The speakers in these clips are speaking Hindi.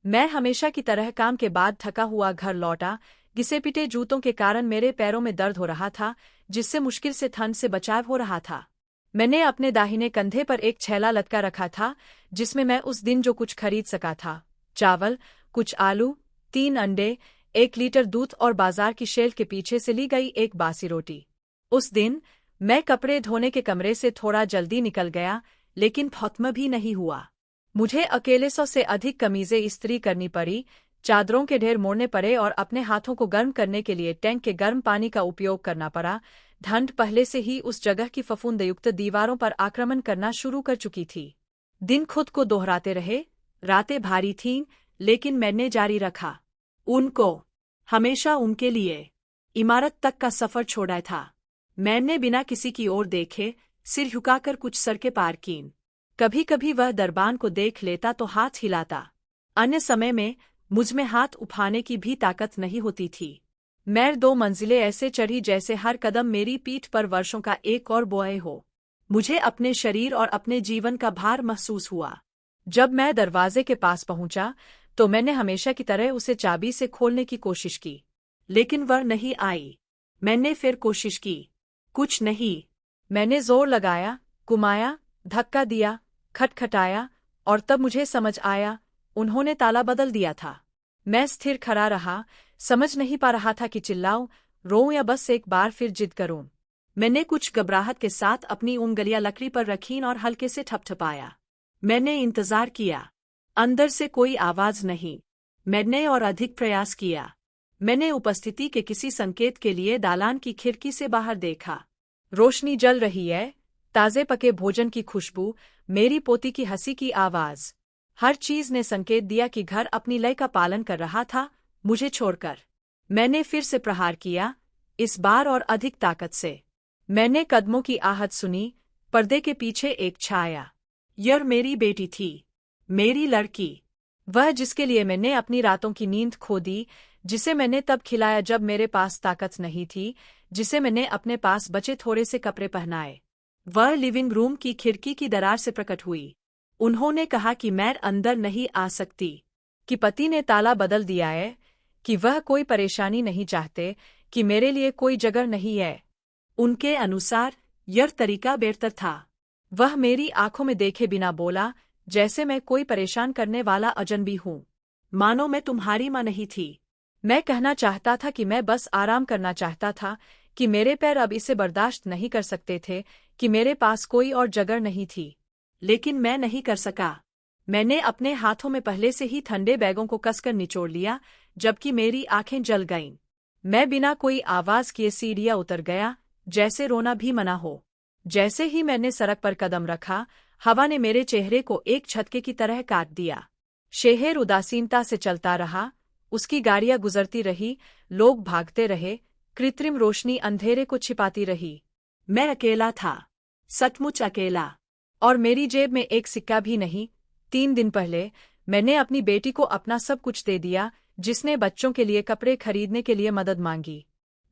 मैं हमेशा की तरह काम के बाद थका हुआ घर लौटा। घिसे पिटे जूतों के कारण मेरे पैरों में दर्द हो रहा था, जिससे मुश्किल से ठंड से बचाव हो रहा था। मैंने अपने दाहिने कंधे पर एक छैला लटका रखा था, जिसमें मैं उस दिन जो कुछ खरीद सका था, चावल, कुछ आलू, 3 अंडे, 1 लीटर दूध और बाजार की शेल्फ के पीछे से ली गई एक बासी रोटी। उस दिन मैं कपड़े धोने के कमरे से थोड़ा जल्दी निकल गया, लेकिन फौतम भी नहीं हुआ। मुझे अकेले 100 से अधिक कमीजें इस्त्री करनी पड़ी, चादरों के ढेर मोड़ने पड़े और अपने हाथों को गर्म करने के लिए टैंक के गर्म पानी का उपयोग करना पड़ा। ठंड पहले से ही उस जगह की फफूंदयुक्त दीवारों पर आक्रमण करना शुरू कर चुकी थी। दिन खुद को दोहराते रहे, रातें भारी थीं, लेकिन मैंने जारी रखा। उनको, हमेशा उनके लिए, इमारत तक का सफर छोड़ा था। मैंने बिना किसी की ओर देखे सिर झुकाकर कुछ सड़कें पार कीं। कभी कभी वह दरबान को देख लेता तो हाथ हिलाता, अन्य समय में मुझमें हाथ उठाने की भी ताकत नहीं होती थी। मैं 2 मंजिलें ऐसे चढ़ी जैसे हर कदम मेरी पीठ पर वर्षों का एक और बोझ हो। मुझे अपने शरीर और अपने जीवन का भार महसूस हुआ। जब मैं दरवाजे के पास पहुंचा तो मैंने हमेशा की तरह उसे चाबी से खोलने की कोशिश की, लेकिन वह नहीं आई। मैंने फिर कोशिश की, कुछ नहीं। मैंने जोर लगाया, घुमाया, धक्का दिया, खटखटाया, और तब मुझे समझ आया, उन्होंने ताला बदल दिया था। मैं स्थिर खड़ा रहा, समझ नहीं पा रहा था कि चिल्लाऊं, रोऊं या बस एक बार फिर जिद करूं। मैंने कुछ घबराहट के साथ अपनी उंगलियां लकड़ी पर रखीं और हल्के से ठपठपाया। मैंने इंतजार किया। अंदर से कोई आवाज नहीं। मैंने और अधिक प्रयास किया। मैंने उपस्थिति के किसी संकेत के लिए दालान की खिड़की से बाहर देखा। रोशनी जल रही है, ताजे पके भोजन की खुशबू, मेरी पोती की हंसी की आवाज, हर चीज ने संकेत दिया कि घर अपनी लय का पालन कर रहा था, मुझे छोड़कर। मैंने फिर से प्रहार किया, इस बार और अधिक ताकत से। मैंने कदमों की आहट सुनी, पर्दे के पीछे एक छाया। यह मेरी बेटी थी, मेरी लड़की, वह जिसके लिए मैंने अपनी रातों की नींद खो दी, जिसे मैंने तब खिलाया जब मेरे पास ताकत नहीं थी, जिसे मैंने अपने पास बचे थोड़े से कपड़े पहनाए। वह लिविंग रूम की खिड़की की दरार से प्रकट हुई। उन्होंने कहा कि मैं अंदर नहीं आ सकती, कि पति ने ताला बदल दिया है, कि वह कोई परेशानी नहीं चाहते, कि मेरे लिए कोई जगह नहीं है। उनके अनुसार यह तरीका बेहतर था। वह मेरी आंखों में देखे बिना बोला, जैसे मैं कोई परेशान करने वाला अजनबी हूँ। मानो मैं तुम्हारी माँ नहीं थी। मैं कहना चाहता था कि मैं बस आराम करना चाहता था, कि मेरे पैर अब इसे बर्दाश्त नहीं कर सकते थे, कि मेरे पास कोई और जगह नहीं थी। लेकिन मैं नहीं कर सका। मैंने अपने हाथों में पहले से ही ठंडे बैगों को कसकर निचोड़ लिया, जबकि मेरी आंखें जल गईं। मैं बिना कोई आवाज किए सीढ़ियां उतर गया, जैसे रोना भी मना हो। जैसे ही मैंने सड़क पर कदम रखा, हवा ने मेरे चेहरे को एक झटके की तरह काट दिया। शहर उदासीनता से चलता रहा, उसकी गाड़ियां गुजरती रही, लोग भागते रहे, कृत्रिम रोशनी अंधेरे को छिपाती रही। मैं अकेला था, सचमुच अकेला, और मेरी जेब में एक सिक्का भी नहीं। 3 दिन पहले मैंने अपनी बेटी को अपना सब कुछ दे दिया, जिसने बच्चों के लिए कपड़े खरीदने के लिए मदद मांगी।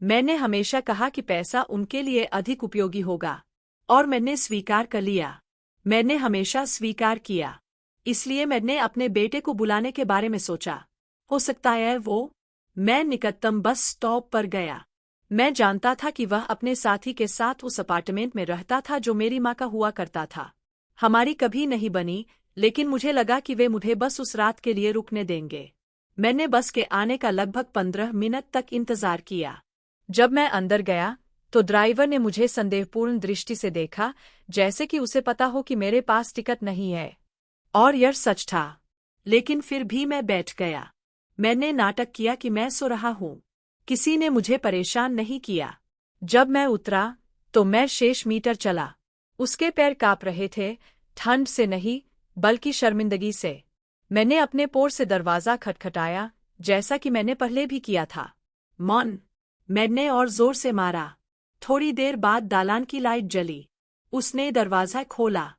मैंने हमेशा कहा कि पैसा उनके लिए अधिक उपयोगी होगा, और मैंने स्वीकार कर लिया। मैंने हमेशा स्वीकार किया। इसलिए मैंने अपने बेटे को बुलाने के बारे में सोचा। हो सकता है वो। मैं निकटतम बस स्टॉप पर गया। मैं जानता था कि वह अपने साथी के साथ उस अपार्टमेंट में रहता था जो मेरी माँ का हुआ करता था। हमारी कभी नहीं बनी, लेकिन मुझे लगा कि वे मुझे बस उस रात के लिए रुकने देंगे। मैंने बस के आने का लगभग 15 मिनट तक इंतजार किया। जब मैं अंदर गया तो ड्राइवर ने मुझे संदेहपूर्ण दृष्टि से देखा, जैसे कि उसे पता हो कि मेरे पास टिकट नहीं है। और यह सच था। लेकिन फिर भी मैं बैठ गया। मैंने नाटक किया कि मैं सो रहा हूँ। किसी ने मुझे परेशान नहीं किया। जब मैं उतरा तो मैं शेष मीटर चला। उसके पैर कांप रहे थे, ठंड से नहीं, बल्कि शर्मिंदगी से। मैंने अपने पोर से दरवाजा खटखटाया, जैसा कि मैंने पहले भी किया था। मौन। मैंने और जोर से मारा। थोड़ी देर बाद दालान की लाइट जली। उसने दरवाजा खोला।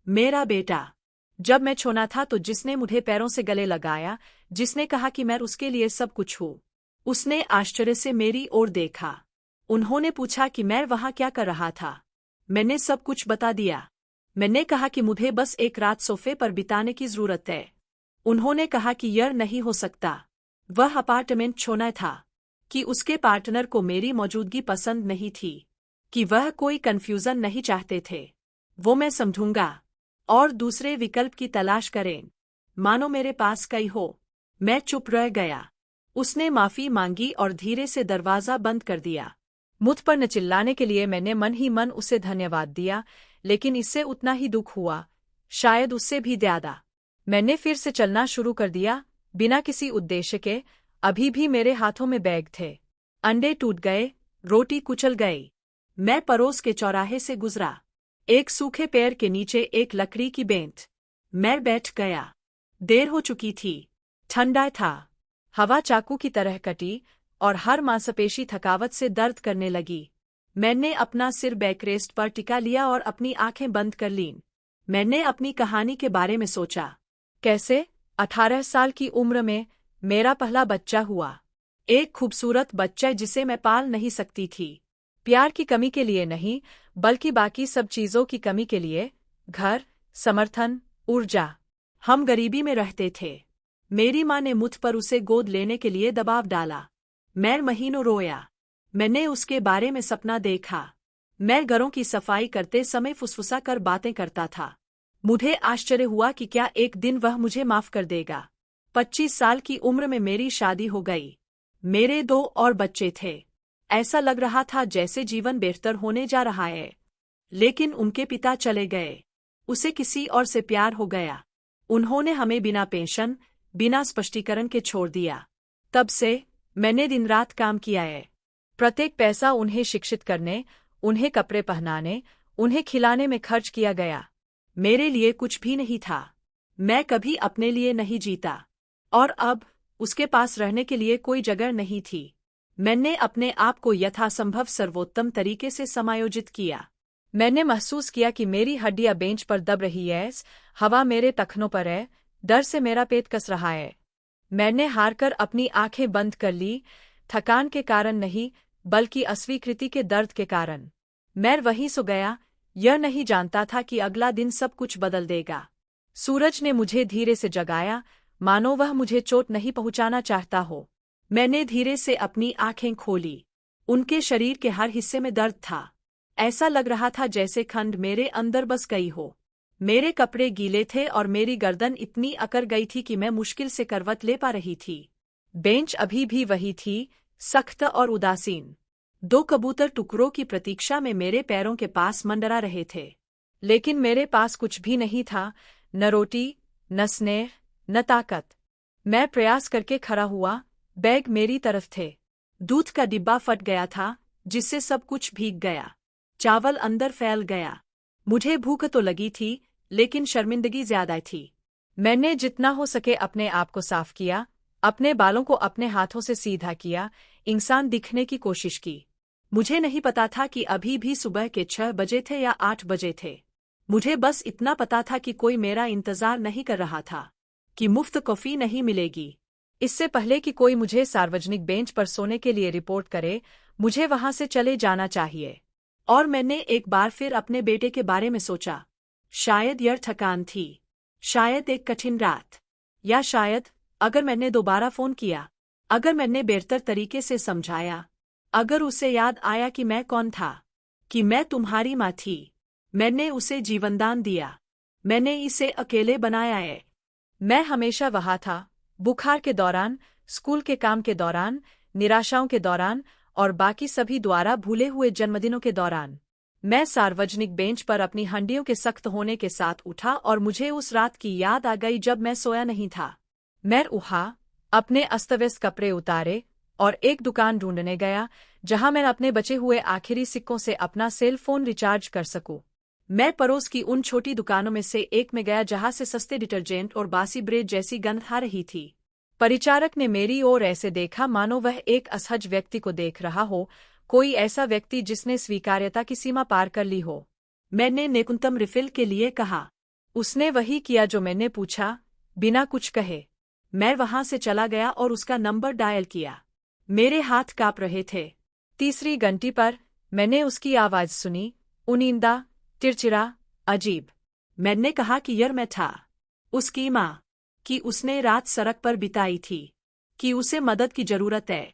मेरा बेटा। जब मैं छोना था तो जिसने मुझे पैरों से गले लगाया, जिसने कहा कि मैं उसके लिए सब कुछ हूँ। उसने आश्चर्य से मेरी ओर देखा। उन्होंने पूछा कि मैं वहां क्या कर रहा था। मैंने सब कुछ बता दिया। मैंने कहा कि मुझे बस एक रात सोफे पर बिताने की जरूरत है। उन्होंने कहा कि यह नहीं हो सकता। वह अपार्टमेंट छोड़ना था, कि उसके पार्टनर को मेरी मौजूदगी पसंद नहीं थी, कि वह कोई कन्फ्यूजन नहीं चाहते थे। वो मैं समझूंगा और दूसरे विकल्प की तलाश करें, मानो मेरे पास कई हो। मैं चुप रह गया। उसने माफी मांगी और धीरे से दरवाजा बंद कर दिया। मुझ पर न चिल्लाने के लिए मैंने मन ही मन उसे धन्यवाद दिया, लेकिन इससे उतना ही दुख हुआ, शायद उससे भी ज्यादा। मैंने फिर से चलना शुरू कर दिया, बिना किसी उद्देश्य के। अभी भी मेरे हाथों में बैग थे। अंडे टूट गए, रोटी कुचल गई। मैं पड़ोस के चौराहे से गुजरा। एक सूखे पेड़ के नीचे एक लकड़ी की बेंच। मैं बैठ गया। देर हो चुकी थी। ठंडा था। हवा चाकू की तरह कटी और हर मांसपेशी थकावट से दर्द करने लगी। मैंने अपना सिर बैकरेस्ट पर टिका लिया और अपनी आंखें बंद कर लीं। मैंने अपनी कहानी के बारे में सोचा। कैसे 18 साल की उम्र में मेरा पहला बच्चा हुआ। एक खूबसूरत बच्चा जिसे मैं पाल नहीं सकती थी। प्यार की कमी के लिए नहीं, बल्कि बाकी सब चीजों की कमी के लिए। घर, समर्थन, ऊर्जा। हम गरीबी में रहते थे। मेरी माँ ने मुझ पर उसे गोद लेने के लिए दबाव डाला। मैं महीनों रोया। मैंने उसके बारे में सपना देखा। मैं घरों की सफाई करते समय फुसफुसा कर बातें करता था। मुझे आश्चर्य हुआ कि क्या एक दिन वह मुझे माफ कर देगा। 25 साल की उम्र में मेरी शादी हो गई। मेरे 2 और बच्चे थे। ऐसा लग रहा था जैसे जीवन बेहतर होने जा रहा है। लेकिन उनके पिता चले गए। उसे किसी और से प्यार हो गया। उन्होंने हमें बिना पेंशन, बिना स्पष्टीकरण के छोड़ दिया। तब से मैंने दिन रात काम किया है। प्रत्येक पैसा उन्हें शिक्षित करने, उन्हें कपड़े पहनाने, उन्हें खिलाने में खर्च किया गया। मेरे लिए कुछ भी नहीं था। मैं कभी अपने लिए नहीं जीता। और अब उसके पास रहने के लिए कोई जगह नहीं थी। मैंने अपने आप को यथासंभव सर्वोत्तम तरीके से समायोजित किया। मैंने महसूस किया कि मेरी हड्डियां बेंच पर दब रही है, हवा मेरे टखनों पर है, डर से मेरा पेट कस रहा है। मैंने हारकर अपनी आंखें बंद कर ली, थकान के कारण नहीं, बल्कि अस्वीकृति के दर्द के कारण। मैं वहीं सो गया, यह नहीं जानता था कि अगला दिन सब कुछ बदल देगा। सूरज ने मुझे धीरे से जगाया, मानो वह मुझे चोट नहीं पहुंचाना चाहता हो। मैंने धीरे से अपनी आंखें खोली। उनके शरीर के हर हिस्से में दर्द था। ऐसा लग रहा था जैसे खंड मेरे अंदर बस गई हो। मेरे कपड़े गीले थे और मेरी गर्दन इतनी अकड़ गई थी कि मैं मुश्किल से करवट ले पा रही थी। बेंच अभी भी वही थी, सख्त और उदासीन। 2 कबूतर टुकड़ों की प्रतीक्षा में मेरे पैरों के पास मंडरा रहे थे। लेकिन मेरे पास कुछ भी नहीं था, न रोटी, न स्नेह, न ताकत। मैं प्रयास करके खड़ा हुआ, बैग मेरी तरफ थे। दूध का डिब्बा फट गया था, जिससे सब कुछ भीग गया। चावल अंदर फैल गया। मुझे भूख तो लगी थी, लेकिन शर्मिंदगी ज्यादा थी। मैंने जितना हो सके अपने आप को साफ किया, अपने बालों को अपने हाथों से सीधा किया, इंसान दिखने की कोशिश की। मुझे नहीं पता था कि अभी भी सुबह के 6 बजे थे या 8 बजे थे। मुझे बस इतना पता था कि कोई मेरा इंतजार नहीं कर रहा था, कि मुफ्त कॉफी नहीं मिलेगी। इससे पहले कि कोई मुझे सार्वजनिक बेंच पर सोने के लिए रिपोर्ट करे, मुझे वहां से चले जाना चाहिए। और मैंने एक बार फिर अपने बेटे के बारे में सोचा। शायद यह थकान थी, शायद एक कठिन रात, या शायद अगर मैंने दोबारा फोन किया, अगर मैंने बेहतर तरीके से समझाया, अगर उसे याद आया कि मैं कौन था, कि मैं तुम्हारी माँ थी। मैंने उसे जीवनदान दिया। मैंने इसे अकेले बनाया है। मैं हमेशा वहाँ था, बुखार के दौरान, स्कूल के काम के दौरान, निराशाओं के दौरान और बाकी सभी द्वारा भूले हुए जन्मदिनों के दौरान। मैं सार्वजनिक बेंच पर अपनी हड्डियों के सख्त होने के साथ उठा और मुझे उस रात की याद आ गई जब मैं सोया नहीं था। मैं उठा, अपने अस्तव्यस्त कपड़े उतारे और एक दुकान ढूंढने गया जहां मैं अपने बचे हुए आखिरी सिक्कों से अपना सेल फोन रिचार्ज कर सकूं। मैं पड़ोस की उन छोटी दुकानों में से एक में गया जहां से सस्ते डिटर्जेंट और बासी ब्रेड जैसी गंध आ रही थी। परिचारक ने मेरी ओर ऐसे देखा मानो वह एक असहज व्यक्ति को देख रहा हो, कोई ऐसा व्यक्ति जिसने स्वीकार्यता की सीमा पार कर ली हो। मैंने न्यूनतम रिफिल के लिए कहा। उसने वही किया जो मैंने पूछा, बिना कुछ कहे। मैं वहां से चला गया और उसका नंबर डायल किया। मेरे हाथ कांप रहे थे। तीसरी घंटी पर मैंने उसकी आवाज सुनी, उनींदा, चिड़चिड़ा, अजीब। मैंने कहा कि यार मैं था उसकी माँ। कि उसने रात सड़क पर बिताई थी, कि उसे मदद की जरूरत है।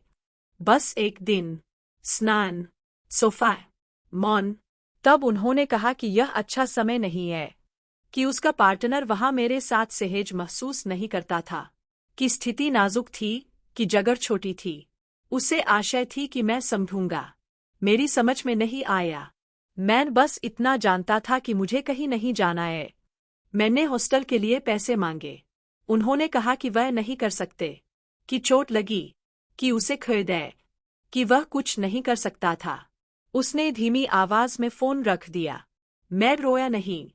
बस एक दिन, स्नान, सोफा, मौन। तब उन्होंने कहा कि यह अच्छा समय नहीं है, कि उसका पार्टनर वहां मेरे साथ सहज महसूस नहीं करता था, कि स्थिति नाजुक थी, कि जगह छोटी थी। उसे आशय थी कि मैं समझूंगा। मेरी समझ में नहीं आया। मैं बस इतना जानता था कि मुझे कहीं नहीं जाना है। मैंने हॉस्टल के लिए पैसे मांगे। उन्होंने कहा कि वह नहीं कर सकते, कि चोट लगी, कि उसे खरीद है, कि वह कुछ नहीं कर सकता था। उसने धीमी आवाज में फोन रख दिया। मैं रोया नहीं।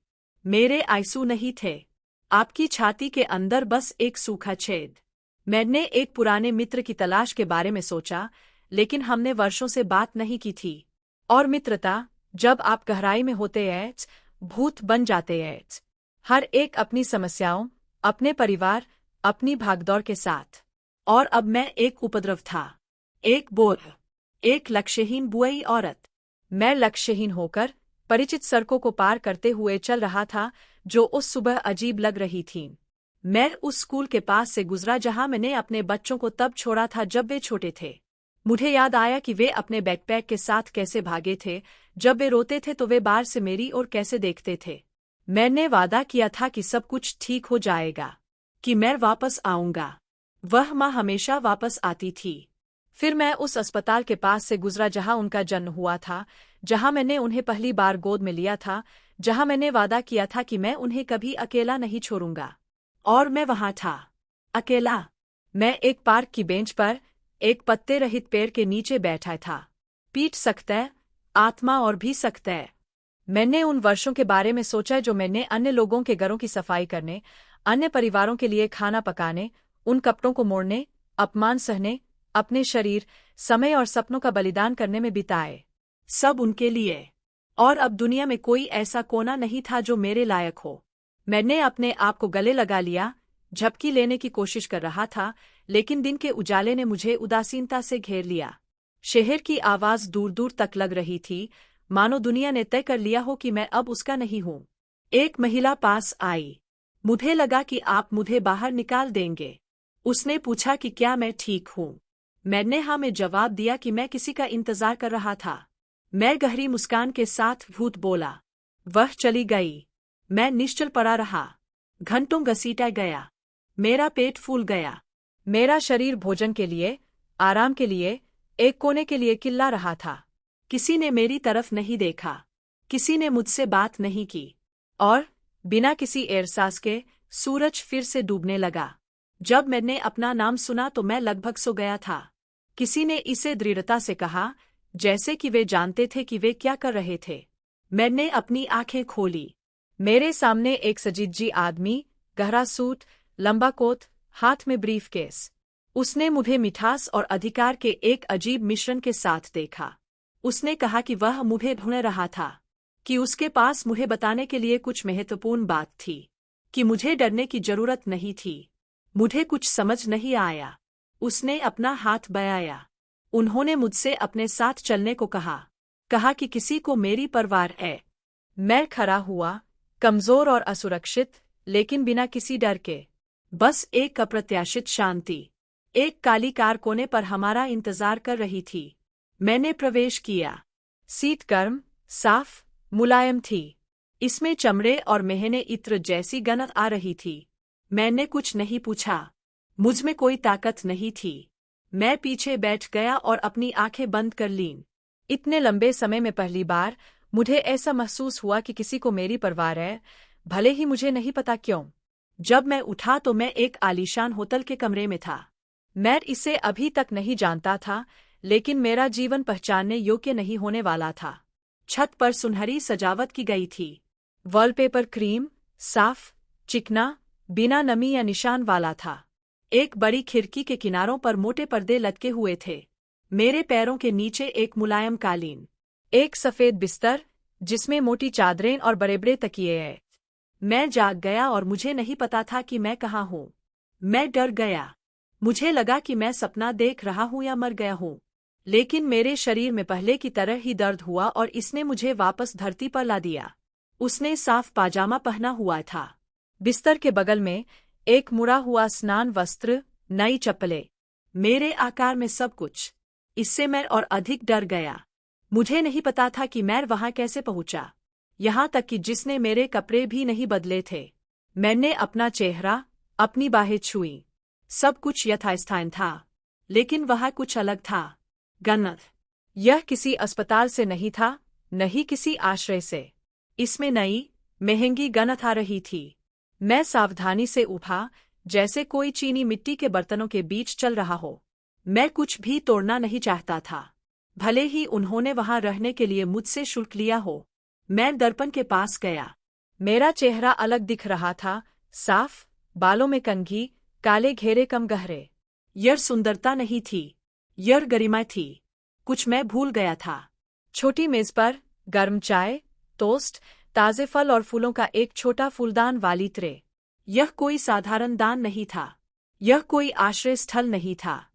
मेरे आंसू नहीं थे। आपकी छाती के अंदर बस एक सूखा छेद। मैंने एक पुराने मित्र की तलाश के बारे में सोचा, लेकिन हमने वर्षों से बात नहीं की थी। और मित्रता, जब आप गहराई में होते हैं, भूत बन जाते हैं। हर एक अपनी समस्याओं, अपने परिवार, अपनी भागदौड़ के साथ। और अब मैं एक उपद्रव था। एक बोझ। एक लक्ष्यहीन बुआई औरत। मैं लक्ष्यहीन होकर परिचित सड़कों को पार करते हुए चल रहा था, जो उस सुबह अजीब लग रही थीं। मैं उस स्कूल के पास से गुजरा जहां मैंने अपने बच्चों को तब छोड़ा था जब वे छोटे थे। मुझे याद आया कि वे अपने बैकपैक के साथ कैसे भागे थे। जब वे रोते थे तो वे बाहर से मेरी ओर कैसे देखते थे। मैंने वादा किया था कि सब कुछ ठीक हो जाएगा, कि मैं वापस आऊंगा। वह माँ हमेशा वापस आती थी। फिर मैं उस अस्पताल के पास से गुजरा जहां उनका जन्म हुआ था, जहां मैंने उन्हें पहली बार गोद में लिया था, जहां मैंने वादा किया था कि मैं उन्हें कभी अकेला नहीं छोड़ूंगा। और मैं वहां था, अकेला। मैं एक पार्क की बेंच पर, एक पत्ते रहित पेड़ के नीचे बैठा था। पीठ सख्त है, आत्मा और भी सख्त है। मैंने उन वर्षों के बारे में सोचा जो मैंने अन्य लोगों के घरों की सफाई करने, अन्य परिवारों के लिए खाना पकाने, उन कपड़ों को मोड़ने, अपमान सहने, अपने शरीर, समय और सपनों का बलिदान करने में बिताए। सब उनके लिए। और अब दुनिया में कोई ऐसा कोना नहीं था जो मेरे लायक हो। मैंने अपने आप को गले लगा लिया, झपकी लेने की कोशिश कर रहा था, लेकिन दिन के उजाले ने मुझे उदासीनता से घेर लिया। शहर की आवाज दूर दूर तक लग रही थी, मानो दुनिया ने तय कर लिया हो कि मैं अब उसका नहीं हूं। एक महिला पास आई। मुझे लगा कि आप मुझे बाहर निकाल देंगे। उसने पूछा कि क्या मैं ठीक हूं। मैंने हाँ में जवाब दिया कि मैं किसी का इंतजार कर रहा था। मैं गहरी मुस्कान के साथ भूत बोला। वह चली गई। मैं निश्चल पड़ा रहा। घंटों घसीटा गया। मेरा पेट फूल गया। मेरा शरीर भोजन के लिए, आराम के लिए, एक कोने के लिए चिल्ला रहा था। किसी ने मेरी तरफ नहीं देखा। किसी ने मुझसे बात नहीं की। और बिना किसी एहसास के सूरज फिर से डूबने लगा। जब मैंने अपना नाम सुना तो मैं लगभग सो गया था। किसी ने इसे दृढ़ता से कहा, जैसे कि वे जानते थे कि वे क्या कर रहे थे। मैंने अपनी आंखें खोली। मेरे सामने एक सजीजी आदमी, गहरा सूट, लंबा कोट, हाथ में ब्रीफकेस। उसने मुझे मिठास और अधिकार के एक अजीब मिश्रण के साथ देखा। उसने कहा कि वह मुझे ढूंढ रहा था, कि उसके पास मुझे बताने के लिए कुछ महत्वपूर्ण बात थी, कि मुझे डरने की जरूरत नहीं थी। मुझे कुछ समझ नहीं आया। उसने अपना हाथ बढ़ाया। उन्होंने मुझसे अपने साथ चलने को कहा कि किसी को मेरी परवाह है। मैं खड़ा हुआ, कमजोर और असुरक्षित, लेकिन बिना किसी डर के। बस एक अप्रत्याशित शांति। एक काली कार कोने पर हमारा इंतजार कर रही थी। मैंने प्रवेश किया। सीट गर्म, साफ, मुलायम थी। इसमें चमड़े और महीने इत्र जैसी गंध आ रही थी। मैंने कुछ नहीं पूछा। मुझमें कोई ताकत नहीं थी। मैं पीछे बैठ गया और अपनी आंखें बंद कर लीं। इतने लंबे समय में पहली बार मुझे ऐसा महसूस हुआ कि किसी को मेरी परवाह है, भले ही मुझे नहीं पता क्यों। जब मैं उठा तो मैं एक आलीशान होटल के कमरे में था। मैं इसे अभी तक नहीं जानता था, लेकिन मेरा जीवन पहचानने योग्य नहीं होने वाला था। छत पर सुनहरी सजावट की गई थी। वॉलपेपर क्रीम, साफ, चिकना, बिना नमी या निशान वाला था। एक बड़ी खिड़की के किनारों पर मोटे पर्दे लटके हुए थे। मेरे पैरों के नीचे एक मुलायम कालीन। एक सफेद बिस्तर, जिसमें मोटी चादरें और बड़े बड़े तकिए हैं। मैं जाग गया और मुझे नहीं पता था कि मैं कहाँ हूँ। मैं डर गया। मुझे लगा कि मैं सपना देख रहा हूँ या मर गया हूँ। लेकिन मेरे शरीर में पहले की तरह ही दर्द हुआ और इसने मुझे वापस धरती पर ला दिया। उसने साफ पाजामा पहना हुआ था। बिस्तर के बगल में एक मुड़ा हुआ स्नान वस्त्र, नई चप्पलें, मेरे आकार में सब कुछ। इससे मैं और अधिक डर गया। मुझे नहीं पता था कि मैं वहां कैसे पहुंचा, यहाँ तक कि जिसने मेरे कपड़े भी नहीं बदले थे। मैंने अपना चेहरा, अपनी बाहें छुई। सब कुछ यथास्थान था, लेकिन वह कुछ अलग था। गन्नत। यह किसी अस्पताल से नहीं था, नहीं किसी आश्रय से। इसमें नई, महंगी गन्नत आ रही थी। मैं सावधानी से उठा, जैसे कोई चीनी मिट्टी के बर्तनों के बीच चल रहा हो। मैं कुछ भी तोड़ना नहीं चाहता था, भले ही उन्होंने वहां रहने के लिए मुझसे शुल्क लिया हो। मैं दर्पण के पास गया। मेरा चेहरा अलग दिख रहा था, साफ, बालों में कंघी, काले घेरे कम गहरे। यह सुंदरता नहीं थी, यह गरिमा थी। कुछ मैं भूल गया था। छोटी मेज पर गर्म चाय, टोस्ट, ताजे फल और फूलों का एक छोटा फूलदान वाली ट्रे। यह कोई साधारण दान नहीं था, यह कोई आश्रय स्थल नहीं था।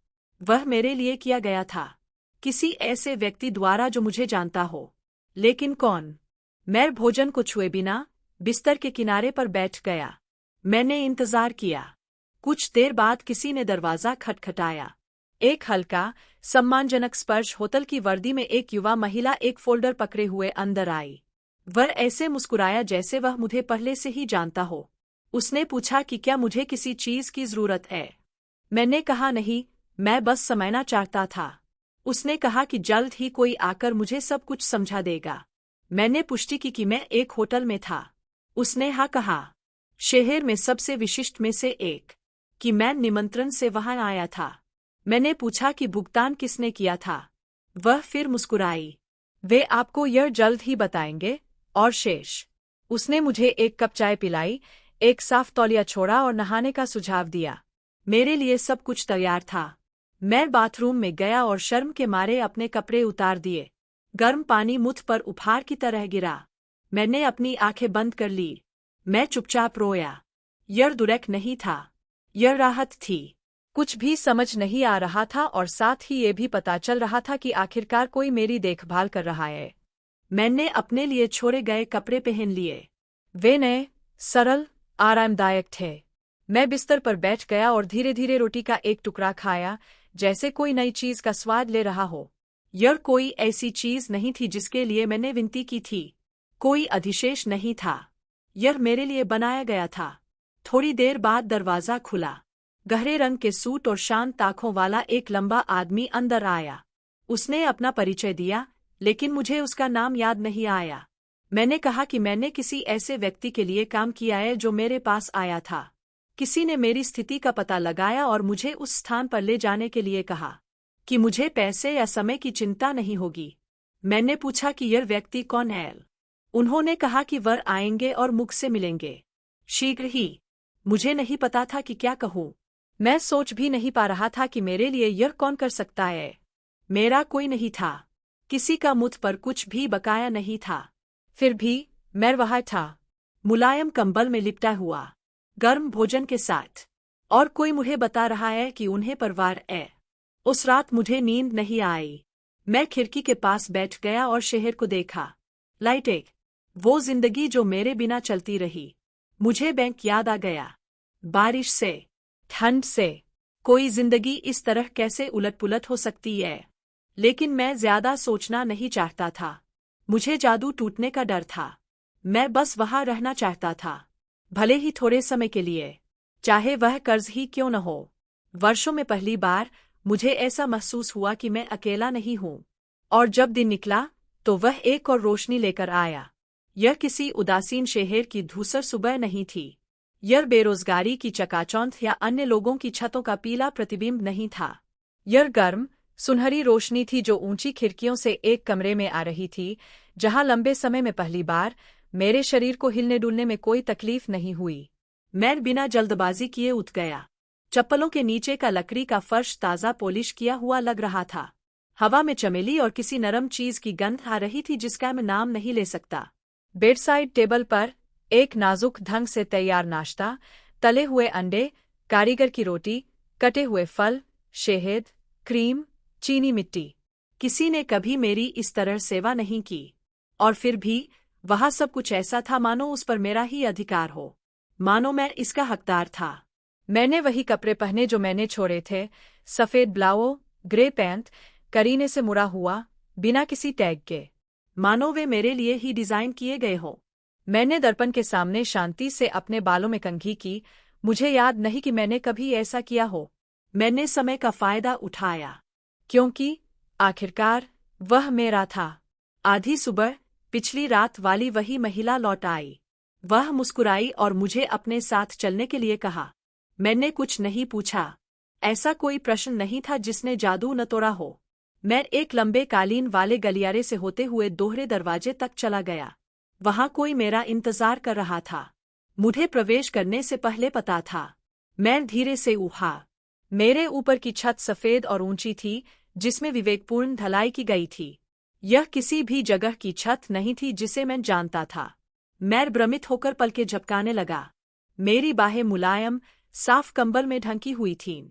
वह मेरे लिए किया गया था, किसी ऐसे व्यक्ति द्वारा जो मुझे जानता हो। लेकिन कौन? मैं भोजन को छुए बिना बिस्तर के किनारे पर बैठ गया। मैंने इंतजार किया। कुछ देर बाद किसी ने दरवाजा खटखटाया। एक हल्का, सम्मानजनक स्पर्श। होटल की वर्दी में एक युवा महिला एक फोल्डर पकड़े हुए अंदर आई। वह ऐसे मुस्कुराया जैसे वह मुझे पहले से ही जानता हो। उसने पूछा कि क्या मुझे किसी चीज की जरूरत है। मैंने कहा नहीं, मैं बस समझना चाहता था। उसने कहा कि जल्द ही कोई आकर मुझे सब कुछ समझा देगा। मैंने पुष्टि की कि मैं एक होटल में था। उसने हाँ कहा, शहर में सबसे विशिष्ट में से एक, कि मैं निमंत्रण से वहां आया था। मैंने पूछा कि भुगतान किसने किया था। वह फिर मुस्कुराई। वे आपको यह जल्द ही बताएंगे। और शेष। उसने मुझे एक कप चाय पिलाई, एक साफ तौलिया छोड़ा और नहाने का सुझाव दिया। मेरे लिए सब कुछ तैयार था। मैं बाथरूम में गया और शर्म के मारे अपने कपड़े उतार दिए। गर्म पानी मुझ पर उपहार की तरह गिरा। मैंने अपनी आंखें बंद कर ली। मैं चुपचाप रोया। यह दुर्ग नहीं था, यह राहत थी। कुछ भी समझ नहीं आ रहा था और साथ ही ये भी पता चल रहा था कि आखिरकार कोई मेरी देखभाल कर रहा है। मैंने अपने लिए छोड़े गए कपड़े पहन लिए। वे नए, सरल, आरामदायक थे। मैं बिस्तर पर बैठ गया और धीरे धीरे रोटी का एक टुकड़ा खाया, जैसे कोई नई चीज का स्वाद ले रहा हो। यह कोई ऐसी चीज नहीं थी जिसके लिए मैंने विनती की थी। कोई अधिशेष नहीं था। यह मेरे लिए बनाया गया था। थोड़ी देर बाद दरवाजा खुला। गहरे रंग के सूट और शांत आंखों वाला एक लंबा आदमी अंदर आया। उसने अपना परिचय दिया, लेकिन मुझे उसका नाम याद नहीं आया। मैंने कहा कि मैंने किसी ऐसे व्यक्ति के लिए काम किया है जो मेरे पास आया था। किसी ने मेरी स्थिति का पता लगाया और मुझे उस स्थान पर ले जाने के लिए कहा कि मुझे पैसे या समय की चिंता नहीं होगी। मैंने पूछा कि यह व्यक्ति कौन है। उन्होंने कहा कि वह आएंगे और मुझसे मिलेंगे शीघ्र ही। मुझे नहीं पता था कि क्या कहूँ। मैं सोच भी नहीं पा रहा था कि मेरे लिए यह कौन कर सकता है। मेरा कोई नहीं था, किसी का मुझ पर कुछ भी बकाया नहीं था। फिर भी मैं वहाँ था, मुलायम कंबल में लिपटा हुआ, गर्म भोजन के साथ। और कोई मुझे बता रहा है कि उन्हें परवार है। उस रात मुझे नींद नहीं आई। मैं खिड़की के पास बैठ गया और शहर को देखा। लाइटें, वो जिंदगी जो मेरे बिना चलती रही। मुझे बैंक याद आ गया। बारिश से, ठंड से, कोई जिंदगी इस तरह कैसे उलट-पुलट हो सकती है। लेकिन मैं ज्यादा सोचना नहीं चाहता था। मुझे जादू टूटने का डर था। मैं बस वहां रहना चाहता था, भले ही थोड़े समय के लिए, चाहे वह कर्ज ही क्यों न हो। वर्षों में पहली बार मुझे ऐसा महसूस हुआ कि मैं अकेला नहीं हूं। और जब दिन निकला तो वह एक और रोशनी लेकर आया। यह किसी उदासीन शहर की धूसर सुबह नहीं थी। यह बेरोजगारी की चकाचौंध या अन्य लोगों की छतों का पीला प्रतिबिंब नहीं था। यह गर्म, सुनहरी रोशनी थी जो ऊंची खिड़कियों से एक कमरे में आ रही थी, जहां लंबे समय में पहली बार मेरे शरीर को हिलने डुलने में कोई तकलीफ नहीं हुई। मैं बिना जल्दबाजी किए उठ गया। चप्पलों के नीचे का लकड़ी का फर्श ताज़ा पॉलिश किया हुआ लग रहा था। हवा में चमेली और किसी नरम चीज की गंध आ रही थी जिसका मैं नाम नहीं ले सकता। बेडसाइड टेबल पर एक नाजुक ढंग से तैयार नाश्ता, तले हुए अंडे, कारीगर की रोटी, कटे हुए फल, शहद, क्रीम, चीनी मिट्टी। किसी ने कभी मेरी इस तरह सेवा नहीं की। और फिर भी वहाँ सब कुछ ऐसा था मानो उस पर मेरा ही अधिकार हो, मानो मैं इसका हकदार था। मैंने वही कपड़े पहने जो मैंने छोड़े थे, सफ़ेद ब्लाउज, ग्रे पैंट, करीने से मुड़ा हुआ, बिना किसी टैग के, मानो वे मेरे लिए ही डिज़ाइन किए गए हो। मैंने दर्पण के सामने शांति से अपने बालों में कंघी की। मुझे याद नहीं कि मैंने कभी ऐसा किया हो। मैंने समय का फायदा उठाया, क्योंकि आखिरकार वह मेरा था। आधी सुबह पिछली रात वाली वही महिला लौट आई। वह मुस्कुराई और मुझे अपने साथ चलने के लिए कहा। मैंने कुछ नहीं पूछा। ऐसा कोई प्रश्न नहीं था जिसने जादू न तोड़ा हो। मैं एक लंबे कालीन वाले गलियारे से होते हुए दोहरे दरवाजे तक चला गया। वहां कोई मेरा इंतजार कर रहा था। मुझे प्रवेश करने से पहले पता था। मैं धीरे से उठा। मेरे ऊपर की छत सफ़ेद और ऊंची थी, जिसमें विवेकपूर्ण ढलाई की गई थी। यह किसी भी जगह की छत नहीं थी जिसे मैं जानता था। मैं भ्रमित होकर पलकें झपकाने लगा। मेरी बाहें मुलायम, साफ कंबल में ढंकी हुई थीं।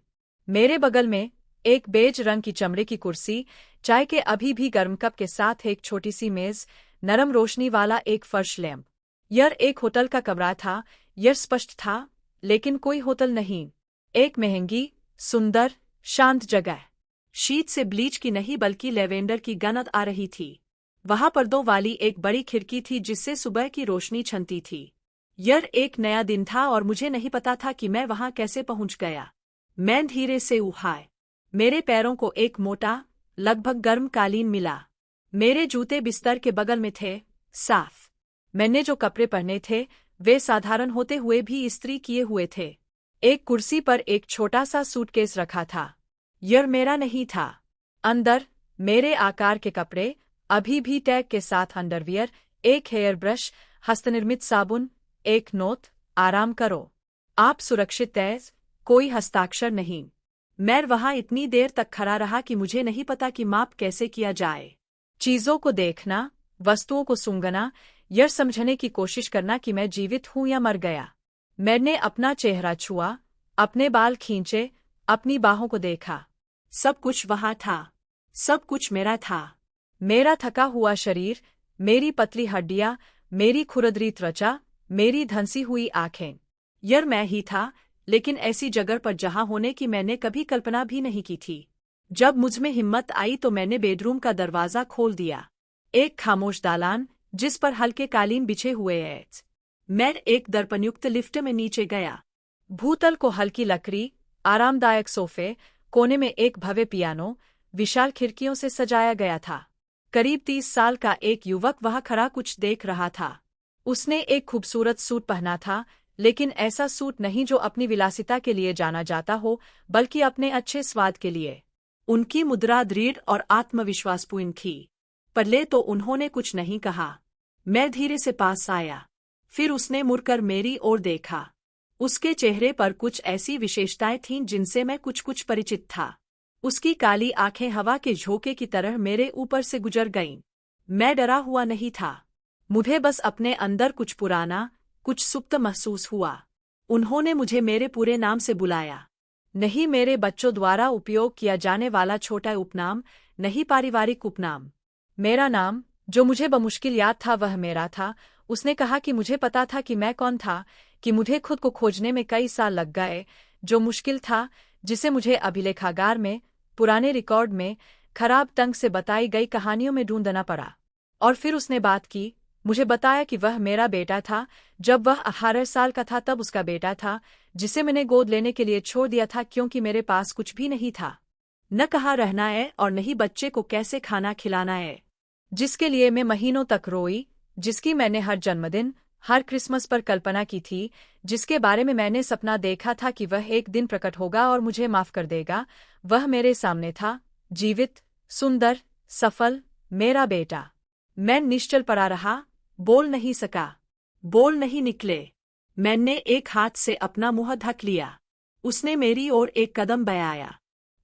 मेरे बगल में एक बेज रंग की चमड़े की कुर्सी, चाय के अभी भी गर्म कप के साथ एक छोटी सी मेज, नरम रोशनी वाला एक फर्श लैंप। यह एक होटल का कमरा था। यह स्पष्ट था, लेकिन कोई होटल नहीं। एक महंगी, सुंदर, शांत जगह। शीत से ब्लीच की नहीं बल्कि लेवेंडर की गंध आ रही थी। वहां पर्दों वाली एक बड़ी खिड़की थी जिससे सुबह की रोशनी छनती थी। यह एक नया दिन था और मुझे नहीं पता था कि मैं वहां कैसे पहुंच गया। मैं धीरे से उठा। मेरे पैरों को एक मोटा, लगभग गर्म कालीन मिला। मेरे जूते बिस्तर के बगल में थे, साफ। मैंने जो कपड़े पहने थे वे साधारण होते हुए भी इस्त्री किए हुए थे। एक कुर्सी पर एक छोटा सा सूटकेस रखा था। यह मेरा नहीं था। अंदर मेरे आकार के कपड़े, अभी भी टैग के साथ अंडरवियर, एक हेयर ब्रश, हस्तनिर्मित साबुन, एक नोट, आराम करो, आप सुरक्षित हैं, कोई हस्ताक्षर नहीं। मैं वहां इतनी देर तक खड़ा रहा कि मुझे नहीं पता कि माप कैसे किया जाए। चीजों को देखना, वस्तुओं को सूंघना, यह समझने की कोशिश करना कि मैं जीवित हूं या मर गया। मैंने अपना चेहरा छुआ, अपने बाल खींचे, अपनी बाहों को देखा। सब कुछ वहां था। सब कुछ मेरा था। मेरा थका हुआ शरीर, मेरी पतली हड्डियां, मेरी खुरदरी त्वचा, मेरी धंसी हुई आंखें। यह मैं ही था, लेकिन ऐसी जगह पर जहां होने की मैंने कभी कल्पना भी नहीं की थी। जब मुझमें हिम्मत आई तो मैंने बेडरूम का दरवाजा खोल दिया। एक खामोश दालान, जिस पर हल्के कालीन बिछे हुए हैं। मैं एक दर्पणयुक्त लिफ्ट में नीचे गया। भूतल को हल्की लकड़ी, आरामदायक सोफे, कोने में एक भव्य पियानो, विशाल खिड़कियों से सजाया गया था। करीब 30 साल का एक युवक वहां खड़ा कुछ देख रहा था। उसने एक खूबसूरत सूट पहना था, लेकिन ऐसा सूट नहीं जो अपनी विलासिता के लिए जाना जाता हो, बल्कि अपने अच्छे स्वाद के लिए। उनकी मुद्रा दृढ़ और आत्मविश्वासपूर्ण थी। पहले तो उन्होंने कुछ नहीं कहा। मैं धीरे से पास आया। फिर उसने मुड़कर मेरी ओर देखा। उसके चेहरे पर कुछ ऐसी विशेषताएं थीं जिनसे मैं कुछ परिचित था। उसकी काली आंखें हवा के झोंके की तरह मेरे ऊपर से गुजर गईं। मैं डरा हुआ नहीं था। मुझे बस अपने अंदर कुछ पुराना, कुछ सुप्त महसूस हुआ। उन्होंने मुझे मेरे पूरे नाम से बुलाया। नहीं मेरे बच्चों द्वारा उपयोग किया जाने वाला छोटा उपनाम, नहीं पारिवारिक उपनाम। मेरा नाम, जो मुझे बमुश्किल याद था, वह मेरा था। उसने कहा कि मुझे पता था कि मैं कौन था, कि मुझे खुद को खोजने में कई साल लग गए, जो मुश्किल था, जिसे मुझे अभिलेखागार में, पुराने रिकॉर्ड में, खराब ढंग से बताई गई कहानियों में ढूंढना पड़ा। और फिर उसने बात की, मुझे बताया कि वह मेरा बेटा था। जब वह 18 साल का था तब उसका बेटा था, जिसे मैंने गोद लेने के लिए छोड़ दिया था क्योंकि मेरे पास कुछ भी नहीं था। न कहाँ रहना है और नहीं बच्चे को कैसे खाना खिलाना है, जिसके लिए मैं महीनों तक रोई, जिसकी मैंने हर जन्मदिन, हर क्रिसमस पर कल्पना की थी, जिसके बारे में मैंने सपना देखा था कि वह एक दिन प्रकट होगा और मुझे माफ कर देगा। वह मेरे सामने था, जीवित, सुंदर, सफल, मेरा बेटा। मैं निश्चल पड़ा रहा, बोल नहीं सका, बोल नहीं निकले। मैंने एक हाथ से अपना मुंह ढक लिया। उसने मेरी ओर एक कदम बढ़ाया।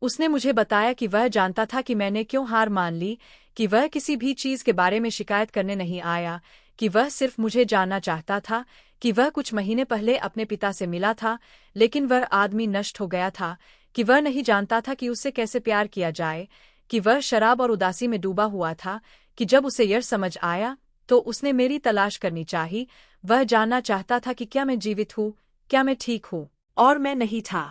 उसने मुझे बताया कि वह जानता था कि मैंने क्यों हार मान ली, कि वह किसी भी चीज के बारे में शिकायत करने नहीं आया, कि वह सिर्फ मुझे जानना चाहता था, कि वह कुछ महीने पहले अपने पिता से मिला था, लेकिन वह आदमी नष्ट हो गया था, कि वह नहीं जानता था कि उससे कैसे प्यार किया जाए, कि वह शराब और उदासी में डूबा हुआ था, कि जब उसे यह समझ आया तो उसने मेरी तलाश करनी चाहिए। वह जानना चाहता था कि क्या मैं जीवित हूँ, क्या मैं ठीक हूँ, और मैं नहीं था।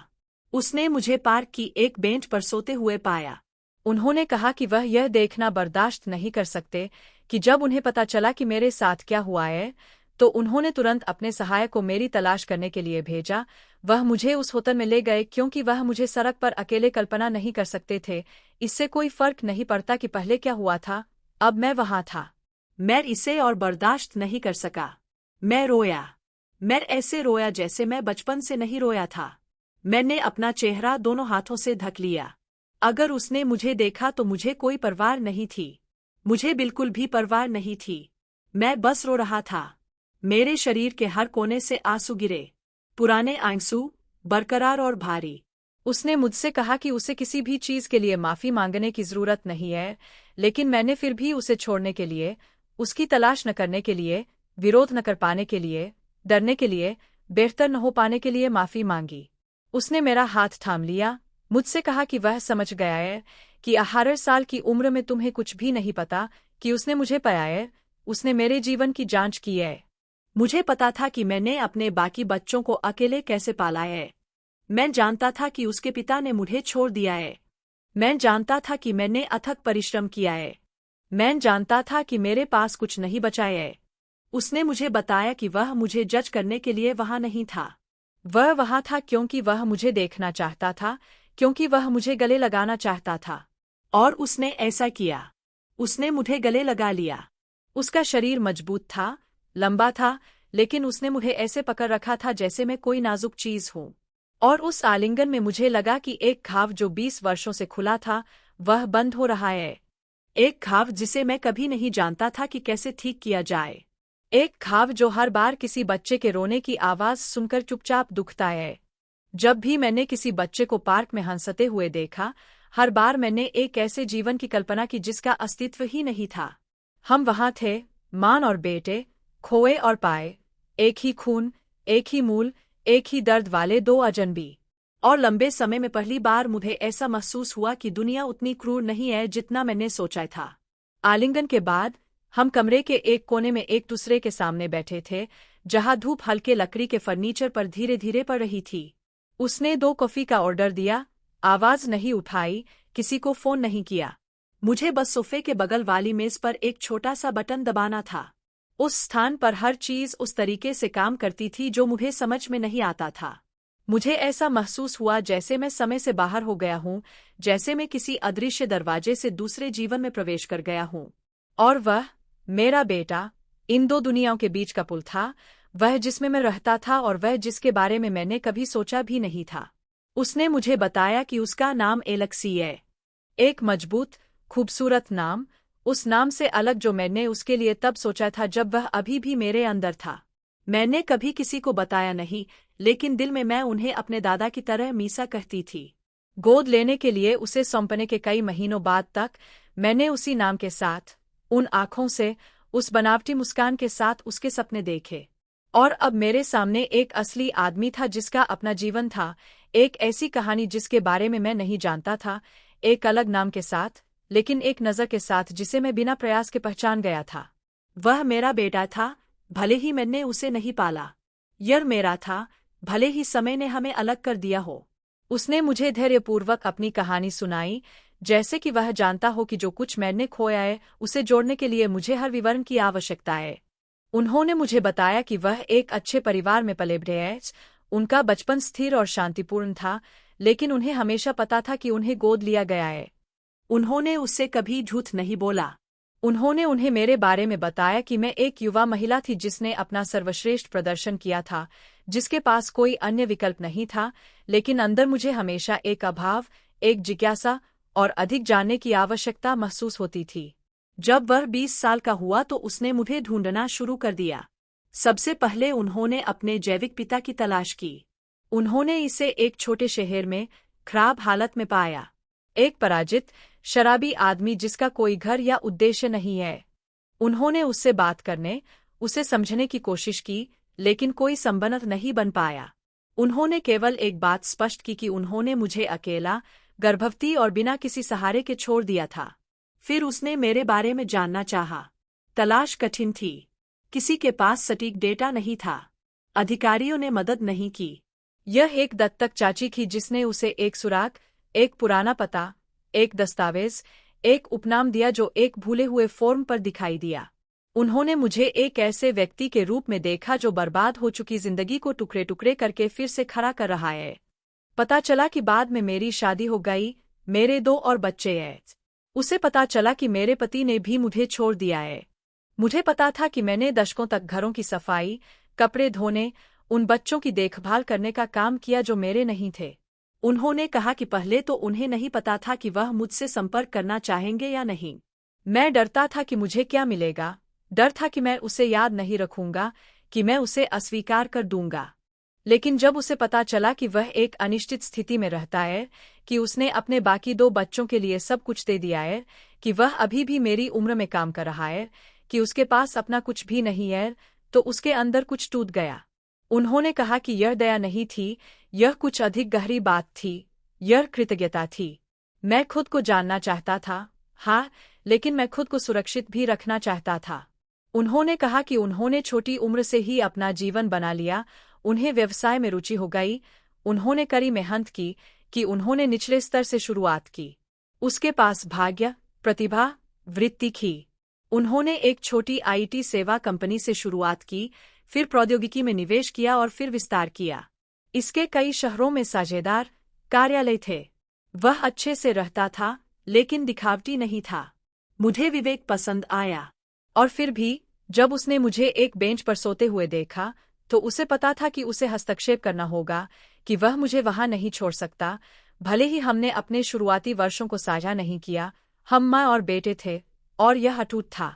उसने मुझे पार्क की एक बेंच पर सोते हुए पाया। उन्होंने कहा कि वह यह देखना बर्दाश्त नहीं कर सकते कि जब उन्हें पता चला कि मेरे साथ क्या हुआ है, तो उन्होंने तुरंत अपने सहायक को मेरी तलाश करने के लिए भेजा। वह मुझे उस होटल में ले गए क्योंकि वह मुझे सड़क पर अकेले कल्पना नहीं कर सकते थे। इससे कोई फर्क नहीं पड़ता कि पहले क्या हुआ था, अब मैं वहां था। मैं इसे और बर्दाश्त नहीं कर सका। मैं रोया। मैं ऐसे रोया जैसे मैं बचपन से नहीं रोया था। मैंने अपना चेहरा दोनों हाथों से ढक लिया। अगर उसने मुझे देखा तो मुझे कोई परवाह नहीं थी। मुझे बिल्कुल भी परवाह नहीं थी। मैं बस रो रहा था। मेरे शरीर के हर कोने से आंसू गिरे, पुराने आंसू, बरकरार और भारी। उसने मुझसे कहा कि उसे किसी भी चीज के लिए माफी मांगने की जरूरत नहीं है, लेकिन मैंने फिर भी उसे छोड़ने के लिए, उसकी तलाश न करने के लिए, विरोध न कर पाने के लिए, डरने के लिए, बेहतर न हो पाने के लिए माफी मांगी। उसने मेरा हाथ थाम लिया, मुझसे कहा कि वह समझ गया है कि 18 साल की उम्र में तुम्हें कुछ भी नहीं पता, कि उसने मुझे पाया है, उसने मेरे जीवन की जांच की है। मुझे पता था कि मैंने अपने बाकी बच्चों को अकेले कैसे पाला है। मैं जानता था कि उसके पिता ने मुझे छोड़ दिया है। मैं जानता था कि मैंने अथक परिश्रम किया है। मैं जानता था कि मेरे पास कुछ नहीं बचा है। उसने मुझे बताया कि वह मुझे जज करने के लिए वहां नहीं था। वह वहां था क्योंकि वह मुझे देखना चाहता था, क्योंकि वह मुझे गले लगाना चाहता था। और उसने ऐसा किया। उसने मुझे गले लगा लिया। उसका शरीर मजबूत था, लंबा था, लेकिन उसने मुझे ऐसे पकड़ रखा था जैसे मैं कोई नाजुक चीज हूं। और उस आलिंगन में मुझे लगा कि एक घाव जो 20 वर्षों से खुला था, वह बंद हो रहा है। एक घाव जिसे मैं कभी नहीं जानता था कि कैसे ठीक किया जाए। एक घाव जो हर बार किसी बच्चे के रोने की आवाज सुनकर चुपचाप दुखता है। जब भी मैंने किसी बच्चे को पार्क में हंसते हुए देखा, हर बार मैंने एक ऐसे जीवन की कल्पना की जिसका अस्तित्व ही नहीं था। हम वहां थे, मां और बेटे, खोए और पाए, एक ही खून, एक ही मूल, एक ही दर्द वाले दो अजनबी। और लंबे समय में पहली बार मुझे ऐसा महसूस हुआ कि दुनिया उतनी क्रूर नहीं है जितना मैंने सोचा था। आलिंगन के बाद हम कमरे के एक कोने में एक दूसरे के सामने बैठे थे, जहां धूप हल्के लकड़ी के फर्नीचर पर धीरे धीरे पड़ रही थी। उसने 2 कॉफी का ऑर्डर दिया, आवाज नहीं उठाई, किसी को फोन नहीं किया। मुझे बस सोफे के बगल वाली मेज पर एक छोटा सा बटन दबाना था। उस स्थान पर हर चीज उस तरीके से काम करती थी जो मुझे समझ में नहीं आता था। मुझे ऐसा महसूस हुआ जैसे मैं समय से बाहर हो गया हूँ, जैसे मैं किसी अदृश्य दरवाजे से दूसरे जीवन में प्रवेश कर गया हूँ। और वह, मेरा बेटा, इन 2 दुनियाओं के बीच का पुल था, वह जिसमें मैं रहता था और वह जिसके बारे में मैंने कभी सोचा भी नहीं था। उसने मुझे बताया कि उसका नाम एलेक्सी है। एक मजबूत, खूबसूरत नाम, उस नाम से अलग जो मैंने उसके लिए तब सोचा था जब वह अभी भी मेरे अंदर था। मैंने कभी किसी को बताया नहीं, लेकिन दिल में मैं उन्हें अपने दादा की तरह मीसा कहती थी। गोद लेने के लिए उसे सौंपने के कई महीनों बाद तक मैंने उसी नाम के साथ, उन आँखों से, उस बनावटी मुस्कान के साथ उसके सपने देखे। और अब मेरे सामने एक असली आदमी था जिसका अपना जीवन था, एक ऐसी कहानी जिसके बारे में मैं नहीं जानता था, एक अलग नाम के साथ, लेकिन एक नज़र के साथ जिसे मैं बिना प्रयास के पहचान गया था। वह मेरा बेटा था, भले ही मैंने उसे नहीं पाला। यह मेरा था, भले ही समय ने हमें अलग कर दिया हो। उसने मुझे धैर्यपूर्वक अपनी कहानी सुनाई, जैसे कि वह जानता हो कि जो कुछ मैंने खोया है उसे जोड़ने के लिए मुझे हर विवरण की आवश्यकता है। उन्होंने मुझे बताया कि वह एक अच्छे परिवार में पले बढ़े हैं। उनका बचपन स्थिर और शांतिपूर्ण था, लेकिन उन्हें हमेशा पता था कि उन्हें गोद लिया गया है। उन्होंने उससे कभी झूठ नहीं बोला। उन्होंने उन्हें मेरे बारे में बताया कि मैं एक युवा महिला थी जिसने अपना सर्वश्रेष्ठ प्रदर्शन किया था, जिसके पास कोई अन्य विकल्प नहीं था, लेकिन अंदर मुझे हमेशा एक अभाव, एक जिज्ञासा और अधिक जानने की आवश्यकता महसूस होती थी। जब वह 20 साल का हुआ तो उसने मुझे ढूंढना शुरू कर दिया। सबसे पहले उन्होंने अपने जैविक पिता की तलाश की। उन्होंने इसे एक छोटे शहर में, खराब हालत में पाया। एक पराजित, शराबी आदमी जिसका कोई घर या उद्देश्य नहीं है। उन्होंने उससे बात करने, उसे समझने की कोशिश की, लेकिन कोई संबंध नहीं बन पाया। उन्होंने केवल एक बात स्पष्ट की कि उन्होंने मुझे अकेला, गर्भवती और बिना किसी सहारे के छोड़ दिया था। फिर उसने मेरे बारे में जानना चाहा। तलाश कठिन थी। किसी के पास सटीक डेटा नहीं था। अधिकारियों ने मदद नहीं की। यह एक दत्तक चाची थी जिसने उसे एक सुराग, एक पुराना पता, एक दस्तावेज, एक उपनाम दिया जो एक भूले हुए फॉर्म पर दिखाई दिया। उन्होंने मुझे एक ऐसे व्यक्ति के रूप में देखा जो बर्बाद हो चुकी जिंदगी को टुकड़े टुकड़े करके फिर से खड़ा कर रहा है। पता चला कि बाद में मेरी शादी हो गई, मेरे 2 और बच्चे हैं। उसे पता चला कि मेरे पति ने भी मुझे छोड़ दिया है। मुझे पता था कि मैंने दशकों तक घरों की सफाई, कपड़े धोने, उन बच्चों की देखभाल करने का काम किया जो मेरे नहीं थे। उन्होंने कहा कि पहले तो उन्हें नहीं पता था कि वह मुझसे संपर्क करना चाहेंगे या नहीं। मैं डरता था कि मुझे क्या मिलेगा, डर था कि मैं उसे याद नहीं रखूंगा, कि मैं उसे अस्वीकार कर दूंगा। लेकिन जब उसे पता चला कि वह एक अनिश्चित स्थिति में रहता है, कि उसने अपने बाकी 2 बच्चों के लिए सब कुछ दे दिया है, कि वह अभी भी मेरी उम्र में काम कर रहा है, कि उसके पास अपना कुछ भी नहीं है, तो उसके अंदर कुछ टूट गया। उन्होंने कहा कि यह दया नहीं थी, यह कुछ अधिक गहरी बात थी, यह कृतज्ञता थी। मैं खुद को जानना चाहता था, हाँ, लेकिन मैं खुद को सुरक्षित भी रखना चाहता था। उन्होंने कहा कि उन्होंने छोटी उम्र से ही अपना जीवन बना लिया, उन्हें व्यवसाय में रुचि हो गई, उन्होंने कड़ी मेहनत की, कि उन्होंने निचले स्तर से शुरुआत की। उसके पास भाग्य, प्रतिभा, वृत्ति थी। उन्होंने एक छोटी आईटी सेवा कंपनी से शुरुआत की, फिर प्रौद्योगिकी में निवेश किया और फिर विस्तार किया। इसके कई शहरों में साझेदार कार्यालय थे। वह अच्छे से रहता था, लेकिन दिखावटी नहीं था। मुझे विवेक पसंद आया। और फिर भी, जब उसने मुझे एक बेंच पर सोते हुए देखा, तो उसे पता था कि उसे हस्तक्षेप करना होगा, कि वह मुझे वहां नहीं छोड़ सकता। भले ही हमने अपने शुरुआती वर्षों को साझा नहीं किया, हम माँ और बेटे थे, और यह अटूट था।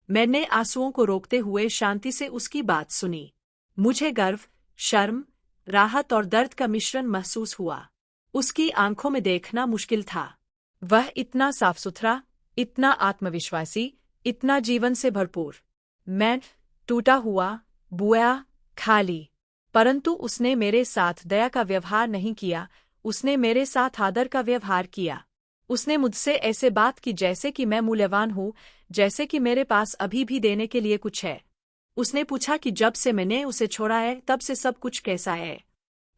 मैंने आंसुओं को रोकते हुए शांति से उसकी बात सुनी। मुझे गर्व, शर्म, राहत और दर्द का मिश्रण महसूस हुआ। उसकी आंखों में देखना मुश्किल था। वह इतना साफ सुथरा, इतना आत्मविश्वासी, इतना जीवन से भरपूर। मैं टूटा हुआ, बुआ, खाली। परंतु उसने मेरे साथ दया का व्यवहार नहीं किया, उसने मेरे साथ आदर का व्यवहार किया। उसने मुझसे ऐसे बात की जैसे कि मैं मूल्यवान हूँ, जैसे कि मेरे पास अभी भी देने के लिए कुछ है। उसने पूछा कि जब से मैंने उसे छोड़ा है तब से सब कुछ कैसा है।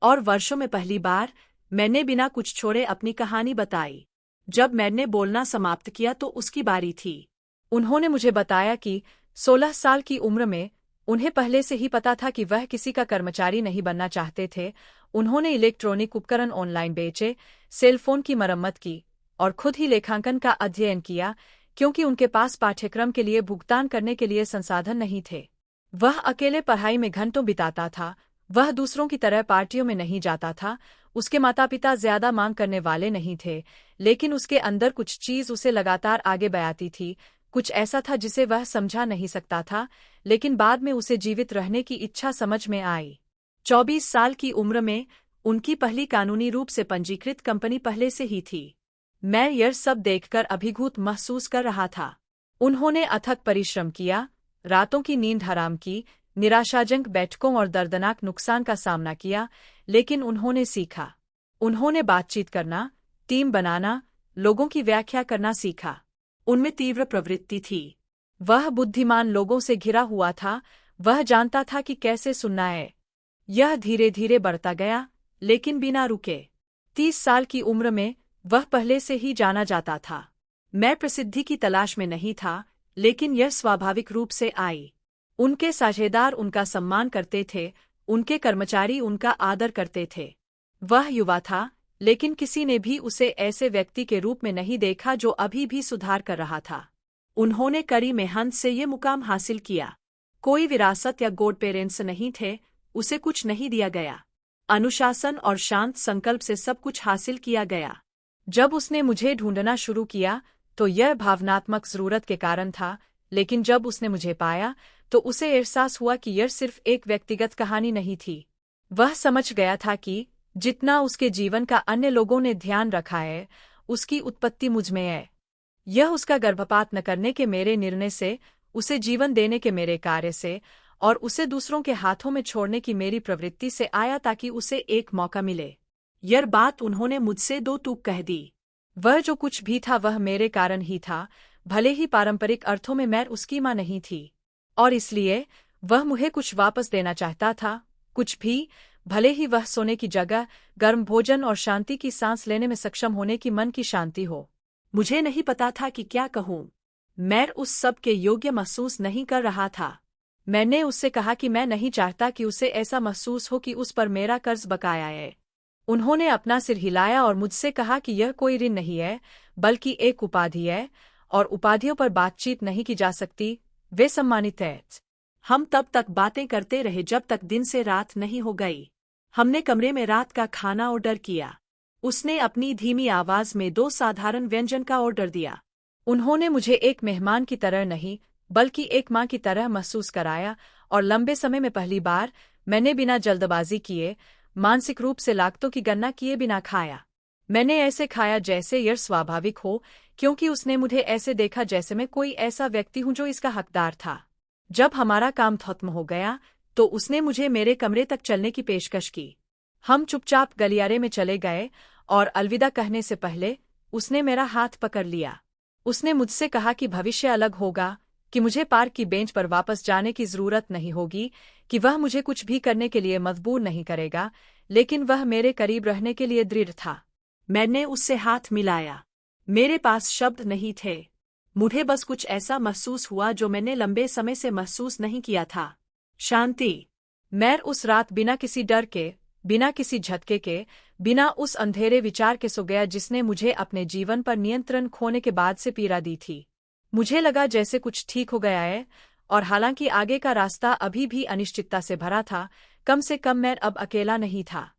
और वर्षों में पहली बार मैंने बिना कुछ छोड़े अपनी कहानी बताई। जब मैंने बोलना समाप्त किया तो उसकी बारी थी। उन्होंने मुझे बताया कि 16 साल की उम्र में उन्हें पहले से ही पता था कि वह किसी का कर्मचारी नहीं बनना चाहते थे। उन्होंने इलेक्ट्रॉनिक उपकरण ऑनलाइन बेचे, सेलफोन की मरम्मत की और खुद ही लेखांकन का अध्ययन किया, क्योंकि उनके पास पाठ्यक्रम के लिए भुगतान करने के लिए संसाधन नहीं थे। वह अकेले पढ़ाई में घंटों बिताता था। वह दूसरों की तरह पार्टियों में नहीं जाता था। उसके माता पिता ज्यादा मांग करने वाले नहीं थे, लेकिन उसके अंदर कुछ चीज उसे लगातार आगे बढ़ाती थी। कुछ ऐसा था जिसे वह समझा नहीं सकता था, लेकिन बाद में उसे जीवित रहने की इच्छा समझ में आई। 24 साल की उम्र में उनकी पहली कानूनी रूप से पंजीकृत कंपनी पहले से ही थी। मैं यह सब देखकर अभिभूत महसूस कर रहा था। उन्होंने अथक परिश्रम किया, रातों की नींद हराम की, निराशाजनक बैठकों और दर्दनाक नुकसान का सामना किया, लेकिन उन्होंने सीखा। उन्होंने बातचीत करना, टीम बनाना, लोगों की व्याख्या करना सीखा। उनमें तीव्र प्रवृत्ति थी। वह बुद्धिमान लोगों से घिरा हुआ था, वह जानता था कि कैसे सुनना है। यह धीरे धीरे बढ़ता गया, लेकिन बिना रुके। 30 साल की उम्र में वह पहले से ही जाना जाता था। मैं प्रसिद्धि की तलाश में नहीं था, लेकिन यह स्वाभाविक रूप से आई। उनके साझेदार उनका सम्मान करते थे, उनके कर्मचारी उनका आदर करते थे। वह युवा था, लेकिन किसी ने भी उसे ऐसे व्यक्ति के रूप में नहीं देखा जो अभी भी सुधार कर रहा था। उन्होंने कड़ी मेहनत से ये मुकाम हासिल किया। कोई विरासत या गॉड पेरेंट्स नहीं थे, उसे कुछ नहीं दिया गया। अनुशासन और शांत संकल्प से सब कुछ हासिल किया गया। जब उसने मुझे ढूंढना शुरू किया, तो यह भावनात्मक जरूरत के कारण था, लेकिन जब उसने मुझे पाया, तो उसे एहसास हुआ कि यह सिर्फ एक व्यक्तिगत कहानी नहीं थी। वह समझ गया था कि जितना उसके जीवन का अन्य लोगों ने ध्यान रखा है, उसकी उत्पत्ति मुझ में है। यह उसका गर्भपात न करने के मेरे निर्णय से, उसे जीवन देने के मेरे कार्य से, और उसे दूसरों के हाथों में छोड़ने की मेरी प्रवृत्ति से आया ताकि उसे एक मौका मिले। यह बात उन्होंने मुझसे 2 टूक कह दी। वह जो कुछ भी था वह मेरे कारण ही था, भले ही पारंपरिक अर्थों में मैं उसकी माँ नहीं थी। और इसलिए वह मुझे कुछ वापस देना चाहता था, कुछ भी, भले ही वह सोने की जगह, गर्म भोजन और शांति की सांस लेने में सक्षम होने की मन की शांति हो। मुझे नहीं पता था कि क्या कहूँ। मैं उस सब के योग्य महसूस नहीं कर रहा था। मैंने उससे कहा कि मैं नहीं चाहता कि उसे ऐसा महसूस हो कि उस पर मेरा कर्ज बकाया है। उन्होंने अपना सिर हिलाया और मुझसे कहा कि यह कोई ऋण नहीं है, बल्कि एक उपाधि है, और उपाधियों पर बातचीत नहीं की जा सकती, वे सम्मानित हैं। हम तब तक बातें करते रहे जब तक दिन से रात नहीं हो गई। हमने कमरे में रात का खाना ऑर्डर किया। उसने अपनी धीमी आवाज में 2 साधारण व्यंजन का ऑर्डर दिया। उन्होंने मुझे एक मेहमान की तरह नहीं, बल्कि एक माँ की तरह महसूस कराया, और लंबे समय में पहली बार मैंने बिना जल्दबाजी किए, मानसिक रूप से लागतों की गणना किए बिना खाया। मैंने ऐसे खाया जैसे यह स्वाभाविक हो, क्योंकि उसने मुझे ऐसे देखा जैसे मैं कोई ऐसा व्यक्ति हूं जो इसका हकदार था। जब हमारा काम खत्म हो गया तो उसने मुझे मेरे कमरे तक चलने की पेशकश की। हम चुपचाप गलियारे में चले गए और अलविदा कहने से पहले उसने मेरा हाथ पकड़ लिया। उसने मुझसे कहा कि भविष्य अलग होगा, कि मुझे पार्क की बेंच पर वापस जाने की जरूरत नहीं होगी, कि वह मुझे कुछ भी करने के लिए मजबूर नहीं करेगा, लेकिन वह मेरे करीब रहने के लिए दृढ़ था। मैंने उससे हाथ मिलाया। मेरे पास शब्द नहीं थे। मुझे बस कुछ ऐसा महसूस हुआ जो मैंने लंबे समय से महसूस नहीं किया था। शांति। मैं उस रात बिना किसी डर के, बिना किसी झटके के, बिना उस अंधेरे विचार के सो गया जिसने मुझे अपने जीवन पर नियंत्रण खोने के बाद से पीड़ा दी थी। मुझे लगा जैसे कुछ ठीक हो गया है, और हालांकि आगे का रास्ता अभी भी अनिश्चितता से भरा था, कम से कम मैं अब अकेला नहीं था।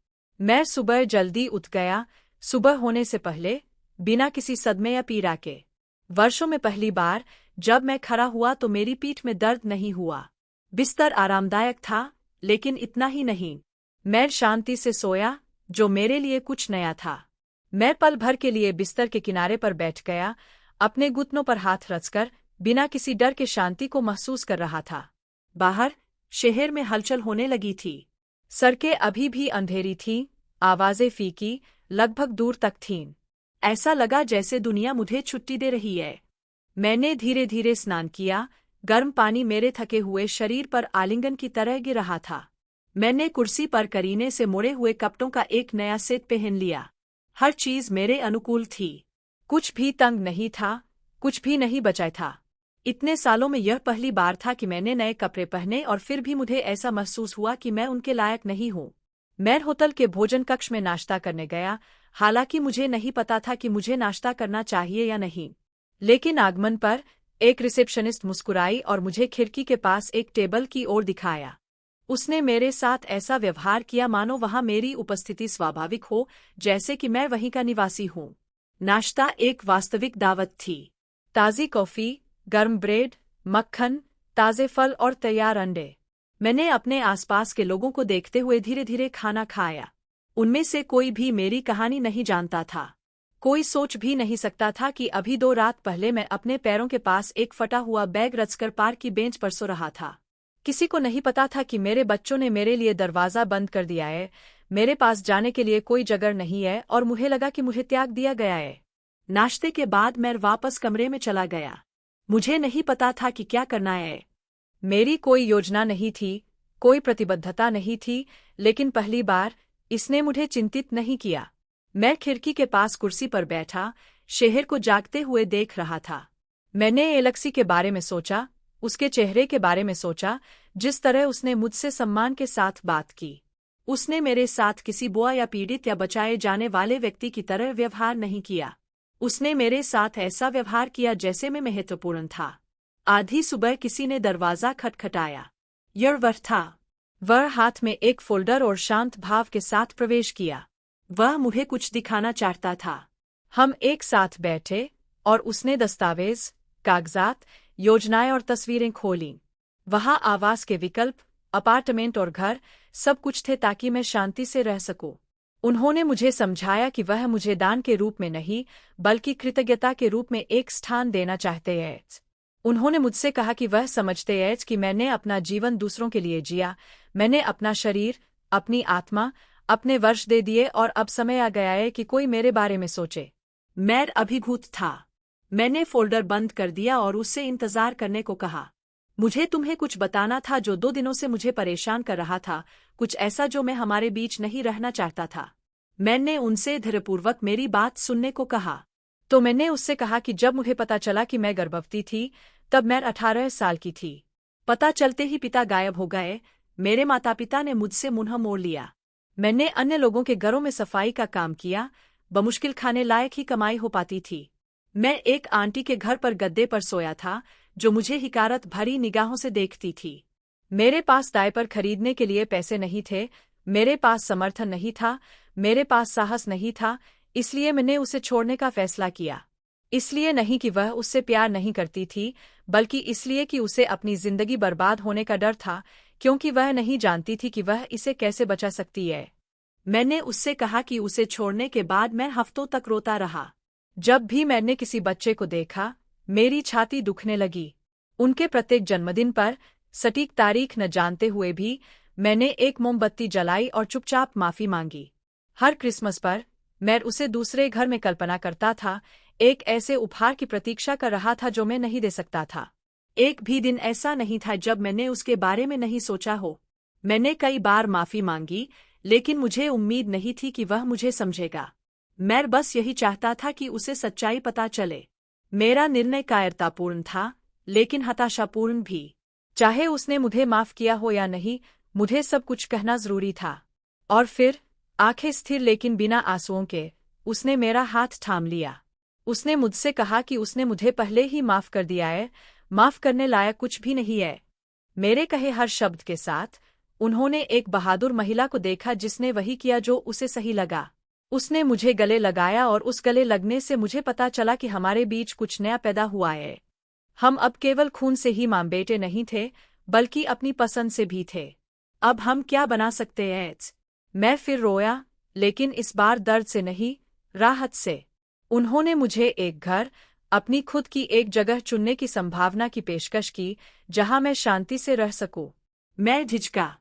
मैं सुबह जल्दी उठ गया, सुबह होने से पहले, बिना किसी सदमे या पीड़ा के। वर्षों में पहली बार जब मैं खड़ा हुआ तो मेरी पीठ में दर्द नहीं हुआ। बिस्तर आरामदायक था, लेकिन इतना ही नहीं। मैं शांति से सोया, जो मेरे लिए कुछ नया था। मैं पल भर के लिए बिस्तर के किनारे पर बैठ गया, अपने घुटनों पर हाथ रखकर, बिना किसी डर के शांति को महसूस कर रहा था। बाहर शहर में हलचल होने लगी थी। सड़कें अभी भी अंधेरी थीं, आवाजें फीकी, लगभग दूर तक थीं। ऐसा लगा जैसे दुनिया मुझे छुट्टी दे रही है। मैंने धीरे धीरे स्नान किया, गर्म पानी मेरे थके हुए शरीर पर आलिंगन की तरह गिर रहा था। मैंने कुर्सी पर करीने से मुड़े हुए कपड़ों का एक नया सेट पहन लिया। हर चीज मेरे अनुकूल थी। कुछ भी तंग नहीं था, कुछ भी नहीं बचा था। इतने सालों में यह पहली बार था कि मैंने नए कपड़े पहने और फिर भी मुझे ऐसा महसूस हुआ कि मैं उनके लायक नहीं हूँ। मैं होटल के भोजन कक्ष में नाश्ता करने गया, हालांकि मुझे नहीं पता था कि मुझे नाश्ता करना चाहिए या नहीं। लेकिन आगमन पर एक रिसेप्शनिस्ट मुस्कुराई और मुझे खिड़की के पास एक टेबल की ओर दिखाया। उसने मेरे साथ ऐसा व्यवहार किया मानो वहां मेरी उपस्थिति स्वाभाविक हो, जैसे कि मैं वहीं का निवासी हूँ। नाश्ता एक वास्तविक दावत थी। ताज़ी कॉफी, गर्म ब्रेड, मक्खन, ताज़े फल और तैयार अंडे। मैंने अपने आसपास के लोगों को देखते हुए धीरे धीरे खाना खाया। उनमें से कोई भी मेरी कहानी नहीं जानता था। कोई सोच भी नहीं सकता था कि अभी 2 रात पहले मैं अपने पैरों के पास एक फटा हुआ बैग रचकर पार्क की बेंच पर सो रहा था। किसी को नहीं पता था कि मेरे बच्चों ने मेरे लिए दरवाज़ा बंद कर दिया है, मेरे पास जाने के लिए कोई जगह नहीं है, और मुझे लगा कि मुझे त्याग दिया गया है। नाश्ते के बाद मैं वापस कमरे में चला गया। मुझे नहीं पता था कि क्या करना है। मेरी कोई योजना नहीं थी, कोई प्रतिबद्धता नहीं थी, लेकिन पहली बार इसने मुझे चिंतित नहीं किया। मैं खिड़की के पास कुर्सी पर बैठा, शहर को जागते हुए देख रहा था। मैंने एलेक्सी के बारे में सोचा, उसके चेहरे के बारे में सोचा, जिस तरह उसने मुझसे सम्मान के साथ बात की। उसने मेरे साथ किसी बुआ या पीड़ित या बचाए जाने वाले व्यक्ति की तरह व्यवहार नहीं किया। उसने मेरे साथ ऐसा व्यवहार किया जैसे मैं महत्वपूर्ण था। आधी सुबह किसी ने दरवाज़ा खटखटाया। यह वह था। वह हाथ में एक फोल्डर और शांत भाव के साथ प्रवेश किया। वह मुझे कुछ दिखाना चाहता था। हम एक साथ बैठे और उसने दस्तावेज, कागजात, योजनाएं और तस्वीरें खोलीं। वहाँ आवास के विकल्प, अपार्टमेंट और घर, सब कुछ थे ताकि मैं शांति से रह सकूं। उन्होंने मुझे समझाया कि वह मुझे दान के रूप में नहीं, बल्कि कृतज्ञता के रूप में एक स्थान देना चाहते हैं। उन्होंने मुझसे कहा कि वह समझते हैं कि मैंने अपना जीवन दूसरों के लिए जिया, मैंने अपना शरीर, अपनी आत्मा, अपने वर्ष दे दिए, और अब समय आ गया है कि कोई मेरे बारे में सोचे। मैं अभिभूत था। मैंने फोल्डर बंद कर दिया और उससे इंतजार करने को कहा। मुझे तुम्हें कुछ बताना था जो 2 दिनों से मुझे परेशान कर रहा था, कुछ ऐसा जो मैं हमारे बीच नहीं रहना चाहता था। मैंने उनसे धैर्यपूर्वक मेरी बात सुनने को कहा। तो मैंने उससे कहा कि जब मुझे पता चला कि मैं गर्भवती थी, तब मैं 18 साल की थी। पता चलते ही पिता गायब हो गए। मेरे माता पिता ने मुझसे मुंह मोड़ लिया। मैंने अन्य लोगों के घरों में सफाई का काम किया, बमुश्किल खाने लायक ही कमाई हो पाती थी। मैं एक आंटी के घर पर गद्दे पर सोया था, जो मुझे हिकारत भरी निगाहों से देखती थी। मेरे पास डायपर खरीदने के लिए पैसे नहीं थे, मेरे पास समर्थन नहीं था, मेरे पास साहस नहीं था, इसलिए मैंने उसे छोड़ने का फैसला किया। इसलिए नहीं कि वह उससे प्यार नहीं करती थी, बल्कि इसलिए कि उसे अपनी जिंदगी बर्बाद होने का डर था, क्योंकि वह नहीं जानती थी कि वह इसे कैसे बचा सकती है। मैंने उससे कहा कि उसे छोड़ने के बाद मैं हफ्तों तक रोता रहा। जब भी मैंने किसी बच्चे को देखा, मेरी छाती दुखने लगी। उनके प्रत्येक जन्मदिन पर, सटीक तारीख न जानते हुए भी, मैंने एक मोमबत्ती जलाई और चुपचाप माफी मांगी। हर क्रिसमस पर, मैं उसे दूसरे घर में कल्पना करता था, एक ऐसे उपहार की प्रतीक्षा कर रहा था जो मैं नहीं दे सकता था। एक भी दिन ऐसा नहीं था जब मैंने उसके बारे में नहीं सोचा हो। मैंने कई बार माफी मांगी, लेकिन मुझे उम्मीद नहीं थी कि वह मुझे समझेगा। मैं बस यही चाहता था कि उसे सच्चाई पता चले। मेरा निर्णय कायरतापूर्ण था, लेकिन हताशापूर्ण भी। चाहे उसने मुझे माफ किया हो या नहीं, मुझे सब कुछ कहना जरूरी था। और फिर, आंखें स्थिर लेकिन बिना आंसुओं के, उसने मेरा हाथ थाम लिया। उसने मुझसे कहा कि उसने मुझे पहले ही माफ कर दिया है, माफ करने लायक कुछ भी नहीं है। मेरे कहे हर शब्द के साथ, उन्होंने एक बहादुर महिला को देखा जिसने वही किया जो उसे सही लगा। उसने मुझे गले लगाया और उस गले लगने से मुझे पता चला कि हमारे बीच कुछ नया पैदा हुआ है। हम अब केवल खून से ही मां बेटे नहीं थे, बल्कि अपनी पसंद से भी थे। अब हम क्या बना सकते हैं? मैं फिर रोया, लेकिन इस बार दर्द से नहीं, राहत से। उन्होंने मुझे एक घर, अपनी खुद की एक जगह चुनने की संभावना की पेशकश की, जहां मैं शांति से रह सकूं। मैं झिझका।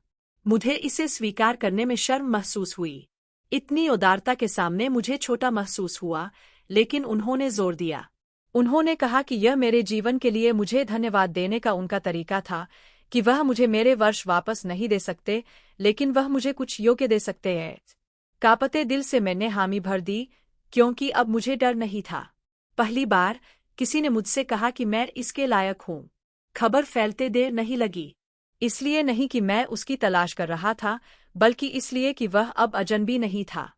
मुझे इसे स्वीकार करने में शर्म महसूस हुई। इतनी उदारता के सामने मुझे छोटा महसूस हुआ, लेकिन उन्होंने जोर दिया। उन्होंने कहा कि यह मेरे जीवन के लिए मुझे धन्यवाद देने का उनका तरीका था, कि वह मुझे मेरे वर्ष वापस नहीं दे सकते, लेकिन वह मुझे कुछ योग्य दे सकते हैं। कांपते दिल से मैंने हामी भर दी, क्योंकि अब मुझे डर नहीं था। पहली बार किसी ने मुझसे कहा कि मैं इसके लायक हूँ। खबर फैलते देर नहीं लगी। इसलिए नहीं कि मैं उसकी तलाश कर रहा था, बल्कि इसलिए कि वह अब अजनबी नहीं था।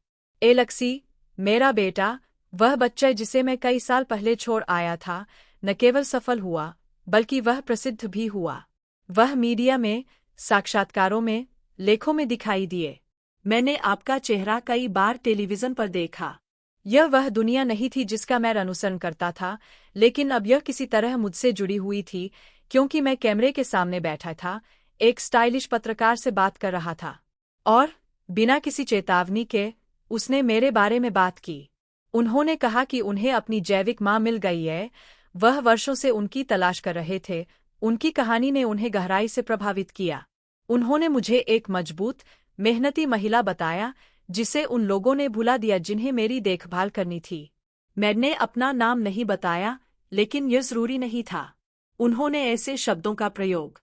एलेक्सी, मेरा बेटा, वह बच्चा जिसे मैं कई साल पहले छोड़ आया था, न केवल सफल हुआ, बल्कि वह प्रसिद्ध भी हुआ। वह मीडिया में, साक्षात्कारों में, लेखों में दिखाई दिए। मैंने आपका चेहरा कई बार टेलीविजन पर देखा। यह वह दुनिया नहीं थी जिसका मैं अनुसरण करता था, लेकिन अब यह किसी तरह मुझसे जुड़ी हुई थी, क्योंकि मैं कैमरे के सामने बैठा था, एक स्टाइलिश पत्रकार से बात कर रहा था। और, बिना किसी चेतावनी के, उसने मेरे बारे में बात की। उन्होंने कहा कि उन्हें अपनी जैविक मां मिल गई है, वह वर्षों से उनकी तलाश कर रहे थे। उनकी कहानी ने उन्हें गहराई से प्रभावित किया। उन्होंने मुझे एक मजबूत, मेहनती महिला बताया, जिसे उन लोगों ने भुला दिया जिन्हें मेरी देखभाल करनी थी। मैंने अपना नाम नहीं बताया, लेकिन यह जरूरी नहीं था। उन्होंने ऐसे शब्दों का प्रयोग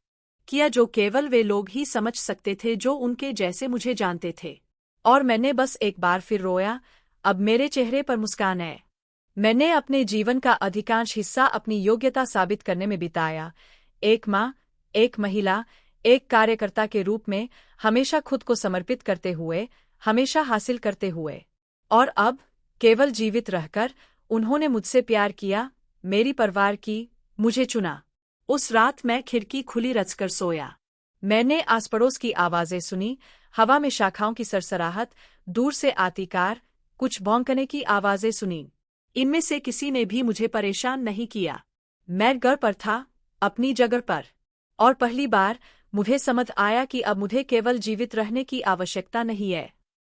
किया जो केवल वे लोग ही समझ सकते थे जो उनके जैसे मुझे जानते थे। और मैंने बस एक बार फिर रोया। अब मेरे चेहरे पर मुस्कान है। मैंने अपने जीवन का अधिकांश हिस्सा अपनी योग्यता साबित करने में बिताया, एक माँ, एक महिला, एक कार्यकर्ता के रूप में, हमेशा खुद को समर्पित करते हुए, हमेशा हासिल करते हुए। और अब, केवल जीवित रहकर, उन्होंने मुझसे प्यार किया, मेरी परवार की, मुझे चुना। उस रात मैं खिड़की खुली रचकर सोया। मैंने आस पड़ोस की आवाजें सुनी, हवा में शाखाओं की सरसराहट, दूर से आती कार, कुछ भौंकने की आवाजें सुनी। इनमें से किसी ने भी मुझे परेशान नहीं किया। मैं घर पर था, अपनी जगह पर। और पहली बार, मुझे समझ आया कि अब मुझे केवल जीवित रहने की आवश्यकता नहीं है।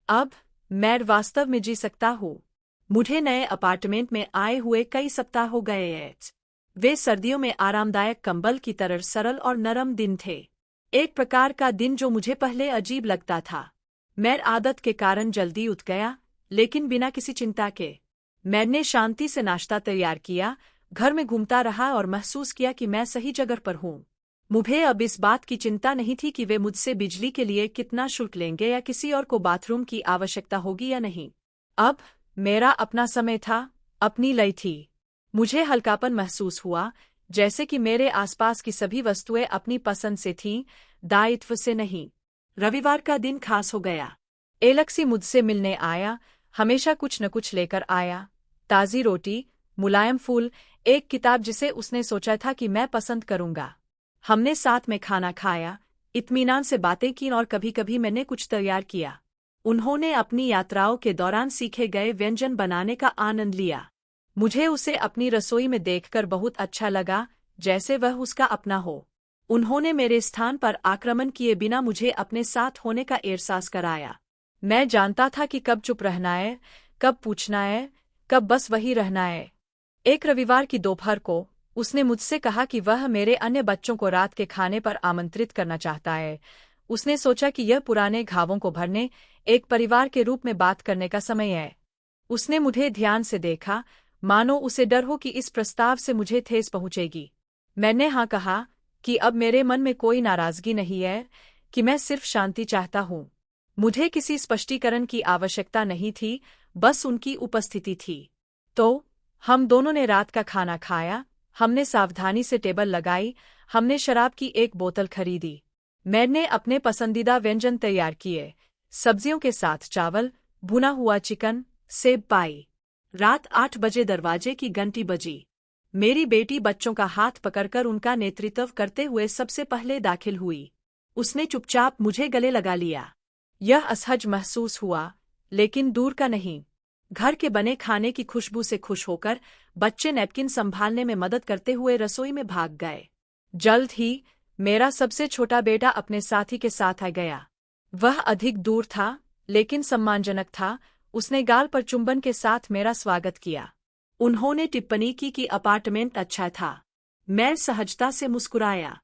अब, मैं वास्तव में जी सकता हूँ। मुझे नए अपार्टमेंट में आए हुए कई सप्ताह हो गए हैं। वे सर्दियों में आरामदायक कंबल की तरह सरल और नरम दिन थे। एक प्रकार का दिन जो मुझे पहले अजीब लगता था। मैं आदत के कारण जल्दी उठ गया, लेकिन बिना किसी चिंता के। मैंने शांति से नाश्ता तैयार किया, घर में घूमता रहा और महसूस किया कि मैं सही जगह पर हूँ। मुझे अब इस बात की चिंता नहीं थी कि वे मुझसे बिजली के लिए कितना शुल्क लेंगे या किसी और को बाथरूम की आवश्यकता होगी या नहीं। अब मेरा अपना समय था, अपनी लय थी। मुझे हल्कापन महसूस हुआ, जैसे कि मेरे आसपास की सभी वस्तुएं अपनी पसंद से थीं, दायित्व से नहीं। रविवार का दिन खास हो गया। एलेक्सी मुझसे मिलने आया, हमेशा कुछ न कुछ लेकर आया। ताज़ी रोटी, मुलायम फूल, एक किताब जिसे उसने सोचा था कि मैं पसंद करूंगा। हमने साथ में खाना खाया, इत्मीनान से बातें की और कभी-कभी मैंने कुछ तैयार किया। उन्होंने अपनी यात्राओं के दौरान सीखे गए व्यंजन बनाने का आनंद लिया। मुझे उसे अपनी रसोई में देखकर बहुत अच्छा लगा, जैसे वह उसका अपना हो। उन्होंने मेरे स्थान पर आक्रमण किए बिना मुझे अपने साथ होने का एहसास कराया। मैं जानता था कि कब चुप रहना है, कब पूछना है, कब बस वही रहना है। एक रविवार की दोपहर को उसने मुझसे कहा कि वह मेरे अन्य बच्चों को रात के खाने पर आमंत्रित करना चाहता है। उसने सोचा कि यह पुराने घावों को भरने, एक परिवार के रूप में बात करने का समय है। उसने मुझे ध्यान से देखा, मानो उसे डर हो कि इस प्रस्ताव से मुझे ठेस पहुंचेगी। मैंने हाँ कहा कि अब मेरे मन में कोई नाराजगी नहीं है, कि मैं सिर्फ शांति चाहता हूँ। मुझे किसी स्पष्टीकरण की आवश्यकता नहीं थी, बस उनकी उपस्थिति थी। तो हम दोनों ने रात का खाना खाया, हमने सावधानी से टेबल लगाई, हमने शराब की एक बोतल खरीदी। मैंने अपने पसंदीदा व्यंजन तैयार किए, सब्जियों के साथ चावल, भुना हुआ चिकन, सेब पाई। रात 8 बजे दरवाजे की घंटी बजी। मेरी बेटी बच्चों का हाथ पकड़कर उनका नेतृत्व करते हुए सबसे पहले दाखिल हुई। उसने चुपचाप मुझे गले लगा लिया। यह असहज महसूस हुआ, लेकिन दूर का नहीं। घर के बने खाने की खुशबू से खुश होकर बच्चे नैपकिन संभालने में मदद करते हुए रसोई में भाग गए। जल्द ही मेरा सबसे छोटा बेटा अपने साथी के साथ आ गया। वह अधिक दूर था, लेकिन सम्मानजनक था। उसने गाल पर चुंबन के साथ मेरा स्वागत किया। उन्होंने टिप्पणी की कि अपार्टमेंट अच्छा था। मैं सहजता से मुस्कुराया।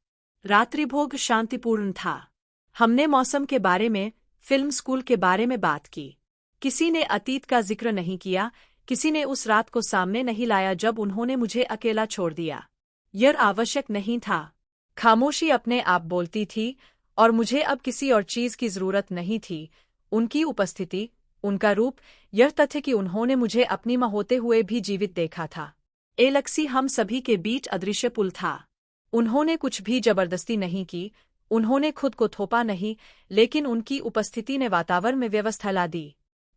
रात्रिभोग शांतिपूर्ण था। हमने मौसम के बारे में, फिल्म स्कूल के बारे में बात की। किसी ने अतीत का जिक्र नहीं किया, किसी ने उस रात को सामने नहीं लाया जब उन्होंने मुझे अकेला छोड़ दिया। यह आवश्यक नहीं था। खामोशी अपने आप बोलती थी, और मुझे अब किसी और चीज की जरूरत नहीं थी। उनकी उपस्थिति, उनका रूप, यह तथ्य कि उन्होंने मुझे अपनी मां होते हुए भी जीवित देखा था। एलेक्सी हम सभी के बीच अदृश्य पुल था। उन्होंने कुछ भी जबरदस्ती नहीं की, उन्होंने खुद को थोपा नहीं, लेकिन उनकी उपस्थिति ने वातावरण में व्यवस्था ला दी।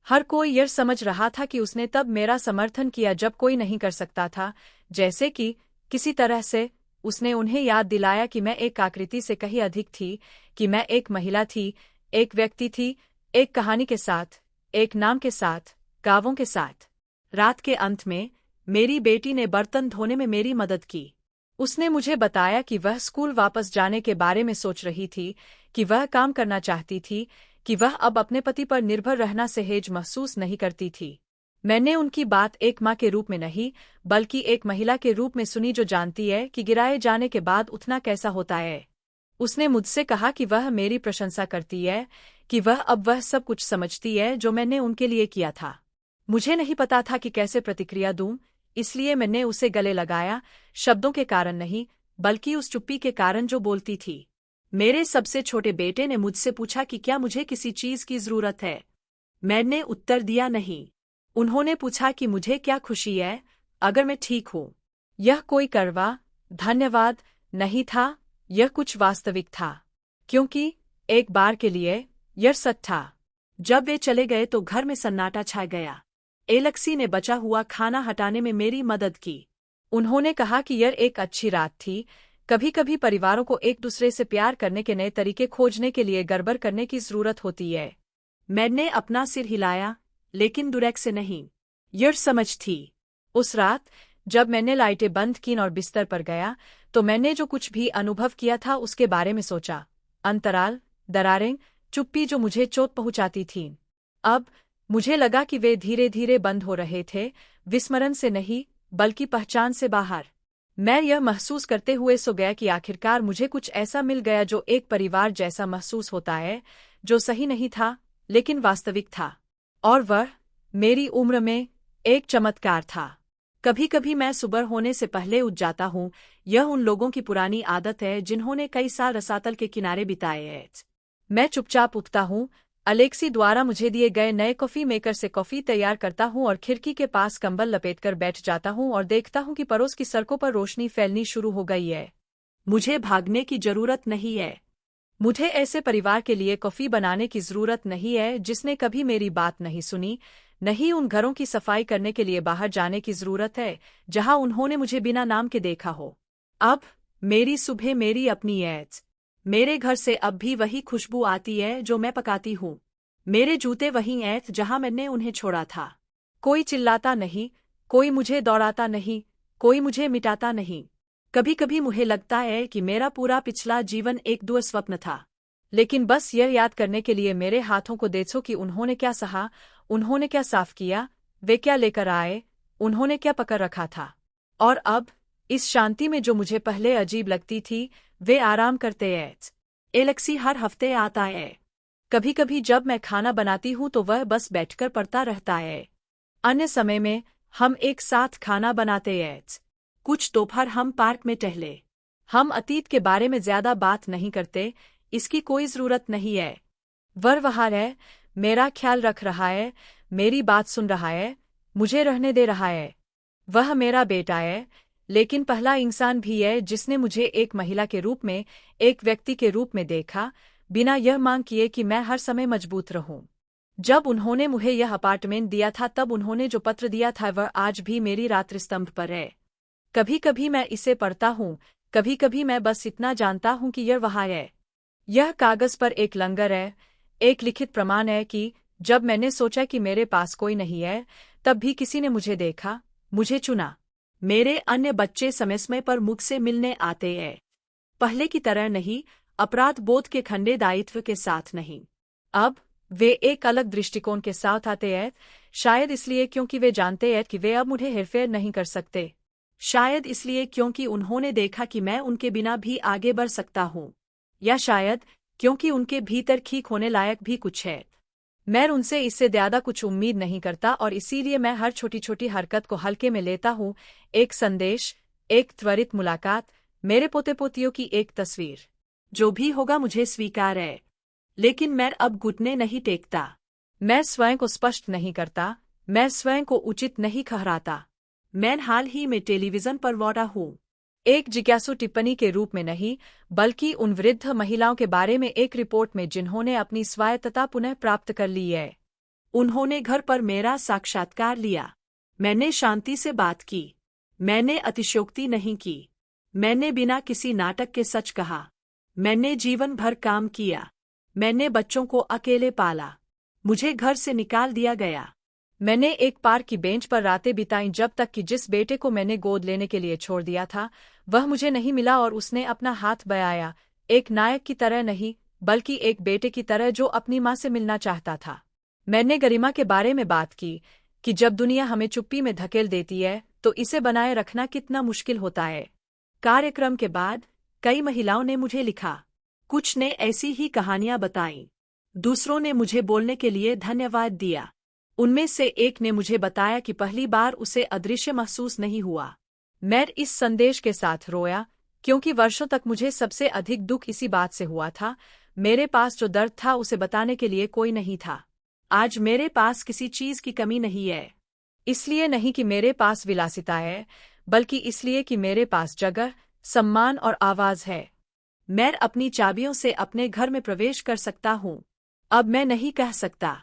हर कोई यह समझ रहा था कि उसने तब मेरा समर्थन किया जब कोई नहीं कर सकता था, जैसे कि किसी तरह से उसने उन्हें याद दिलाया कि मैं एक आकृति से कहीं अधिक थी, कि मैं एक महिला थी, एक व्यक्ति थी, एक कहानी के साथ, एक नाम के साथ, गावों के साथ। रात के अंत में मेरी बेटी ने बर्तन धोने में मेरी मदद की। उसने मुझे बताया कि वह स्कूल वापस जाने के बारे में सोच रही थी, कि वह काम करना चाहती थी, कि वह अब अपने पति पर निर्भर रहना सहज महसूस नहीं करती थी। मैंने उनकी बात एक माँ के रूप में नहीं, बल्कि एक महिला के रूप में सुनी जो जानती है कि गिराए जाने के बाद उठना कैसा होता है। उसने मुझसे कहा कि वह मेरी प्रशंसा करती है, कि अब वह सब कुछ समझती है जो मैंने उनके लिए किया था। मुझे नहीं पता था कि कैसे प्रतिक्रिया दूं, इसलिए मैंने उसे गले लगाया, शब्दों के कारण नहीं, बल्कि उस चुप्पी के कारण जो बोलती थी। मेरे सबसे छोटे बेटे ने मुझसे पूछा कि क्या मुझे किसी चीज की जरूरत है। मैंने उत्तर दिया नहीं। उन्होंने पूछा कि मुझे क्या खुशी है अगर मैं ठीक हूँ। यह कोई कड़वा धन्यवाद नहीं था, यह कुछ वास्तविक था, क्योंकि एक बार के लिए यह सच था। जब वे चले गए तो घर में सन्नाटा छा गया। एलेक्सी ने बचा हुआ खाना हटाने में मेरी मदद की। उन्होंने कहा कि यह एक अच्छी रात थी। कभी कभी परिवारों को एक दूसरे से प्यार करने के नए तरीके खोजने के लिए गड़बड़ करने की जरूरत होती है। मैंने अपना सिर हिलाया, लेकिन दुरेक से नहीं। यह समझ थी। उस रात जब मैंने लाइटें बंद की और बिस्तर पर गया, तो मैंने जो कुछ भी अनुभव किया था उसके बारे में सोचा। अंतराल, दरारें, चुप्पी जो मुझे चोट पहुंचाती थीं। अब मुझे लगा कि वे धीरे धीरे बंद हो रहे थे, विस्मरण से नहीं, बल्कि पहचान से बाहर। मैं यह महसूस करते हुए सो गया कि आखिरकार मुझे कुछ ऐसा मिल गया जो एक परिवार जैसा महसूस होता है, जो सही नहीं था, लेकिन वास्तविक था। और वह मेरी उम्र में एक चमत्कार था। कभी कभी मैं सुबह होने से पहले उठ जाता हूँ। यह उन लोगों की पुरानी आदत है जिन्होंने कई साल रसातल के किनारे बिताए हैं। मैं चुपचाप उठता हूँ, अलेक्सी द्वारा मुझे दिए गए नए कॉफी मेकर से कॉफी तैयार करता हूँ और खिड़की के पास कंबल लपेटकर बैठ जाता हूँ और देखता हूँ कि पड़ोस की सड़कों पर रोशनी फैलनी शुरू हो गई है। मुझे भागने की जरूरत नहीं है। मुझे ऐसे परिवार के लिए कॉफी बनाने की जरूरत नहीं है जिसने कभी मेरी बात नहीं सुनी। नहीं उन घरों की सफाई करने के लिए बाहर जाने की जरूरत है जहां उन्होंने मुझे बिना नाम के देखा हो। अब मेरी सुबह मेरी अपनी है। मेरे घर से अब भी वही खुशबू आती है जो मैं पकाती हूँ। मेरे जूते वही हैं जहां मैंने उन्हें छोड़ा था। कोई चिल्लाता नहीं, कोई मुझे दौड़ाता नहीं, कोई मुझे मिटाता नहीं। कभी कभी मुझे लगता है कि मेरा पूरा पिछला जीवन एक दुस्वप्न था, लेकिन बस यह याद करने के लिए मेरे हाथों को देखो कि उन्होंने क्या सहा, उन्होंने क्या साफ किया, वे क्या लेकर आए, उन्होंने क्या पकड़ रखा था। और अब इस शांति में जो मुझे पहले अजीब लगती थी, वे आराम करते हैं। एलेक्सी हर हफ्ते आता है। कभी कभी जब मैं खाना बनाती हूँ तो वह बस बैठकर पढ़ता रहता है। अन्य समय में हम एक साथ खाना बनाते हैं। कुछ दोपहर हम पार्क में टहले। हम अतीत के बारे में ज्यादा बात नहीं करते, इसकी कोई जरूरत नहीं है। वह वहाँ है, मेरा ख्याल रख रहा है, मेरी बात सुन रहा है, मुझे रहने दे रहा है। वह मेरा बेटा है, लेकिन पहला इंसान भी है जिसने मुझे एक महिला के रूप में, एक व्यक्ति के रूप में देखा, बिना यह मांग किए कि मैं हर समय मजबूत रहूं। जब उन्होंने मुझे यह अपार्टमेंट दिया था तब उन्होंने जो पत्र दिया था वह आज भी मेरी रात्रि स्तंभ पर है। कभी कभी मैं इसे पढ़ता हूँ, कभी कभी मैं बस इतना जानता हूँ कि यह वहाँ है। यह कागज पर एक लंगर है, एक लिखित प्रमाण है कि जब मैंने सोचा कि मेरे पास कोई नहीं है, तब भी किसी ने मुझे देखा, मुझे चुना। मेरे अन्य बच्चे समय समय पर मुझसे मिलने आते हैं। पहले की तरह नहीं, अपराध बोध के खंडे दायित्व के साथ नहीं। अब वे एक अलग दृष्टिकोण के साथ आते हैं, शायद इसलिए क्योंकि वे जानते हैं कि वे अब मुझे हेरफेर नहीं कर सकते। शायद इसलिए क्योंकि उन्होंने देखा कि मैं उनके बिना भी आगे बढ़ सकता हूँ, या शायद क्योंकि उनके भीतर ठीक होने लायक भी कुछ है। मैं उनसे इससे ज्यादा कुछ उम्मीद नहीं करता और इसीलिए मैं हर छोटी छोटी हरकत को हल्के में लेता हूँ। एक संदेश, एक त्वरित मुलाकात, मेरे पोते पोतियों की एक तस्वीर, जो भी होगा मुझे स्वीकार है। लेकिन मैं अब घुटने नहीं टेकता। मैं स्वयं को स्पष्ट नहीं करता, मैं स्वयं को उचित नहीं ठहराता। मैं हाल ही में टेलीविजन पर लौटा हूँ, एक जिज्ञासु टिप्पणी के रूप में नहीं, बल्कि उन वृद्ध महिलाओं के बारे में एक रिपोर्ट में जिन्होंने अपनी स्वायत्तता पुनः प्राप्त कर ली है। उन्होंने घर पर मेरा साक्षात्कार लिया। मैंने शांति से बात की। मैंने अतिशयोक्ति नहीं की। मैंने बिना किसी नाटक के सच कहा। मैंने जीवन भर काम किया। मैंने बच्चों को अकेले पाला। मुझे घर से निकाल दिया गया। मैंने एक पार्क की बेंच पर रातें बिताईं जब तक कि जिस बेटे को मैंने गोद लेने के लिए छोड़ दिया था वह मुझे नहीं मिला और उसने अपना हाथ बढ़ाया, एक नायक की तरह नहीं, बल्कि एक बेटे की तरह जो अपनी माँ से मिलना चाहता था। मैंने गरिमा के बारे में बात की कि जब दुनिया हमें चुप्पी में धकेल देती है तो इसे बनाए रखना कितना मुश्किल होता है। कार्यक्रम के बाद कई महिलाओं ने मुझे लिखा। कुछ ने ऐसी ही कहानियां बताईं। दूसरों ने मुझे बोलने के लिए धन्यवाद दिया। उनमें से एक ने मुझे बताया कि पहली बार उसे अदृश्य महसूस नहीं हुआ। मैं इस संदेश के साथ रोया, क्योंकि वर्षों तक मुझे सबसे अधिक दुख इसी बात से हुआ था। मेरे पास जो दर्द था उसे बताने के लिए कोई नहीं था। आज मेरे पास किसी चीज की कमी नहीं है। इसलिए नहीं कि मेरे पास विलासिता है, बल्कि इसलिए कि मेरे पास जगह, सम्मान और आवाज है। मैं अपनी चाबियों से अपने घर में प्रवेश कर सकता हूँ। अब मैं नहीं कह सकता।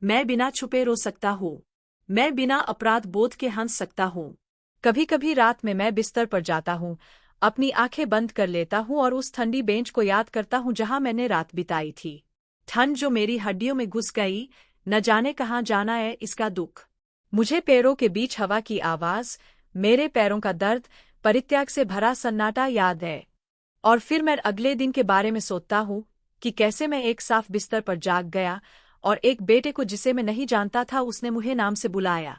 मैं बिना छुपे रो सकता हूँ। मैं बिना अपराध बोध के हंस सकता हूँ। कभी कभी रात में मैं बिस्तर पर जाता हूँ, अपनी आंखें बंद कर लेता हूँ और उस ठंडी बेंच को याद करता हूँ जहाँ मैंने रात बिताई थी। ठंड जो मेरी हड्डियों में घुस गई, न जाने कहाँ जाना है इसका दुख। मुझे पैरों के बीच हवा की आवाज, मेरे पैरों का दर्द, परित्याग से भरा सन्नाटा याद है। और फिर मैं अगले दिन के बारे में सोचता हूँ कि कैसे मैं एक साफ बिस्तर पर जाग गया और एक बेटे को जिसे मैं नहीं जानता था उसने मुझे नाम से बुलाया।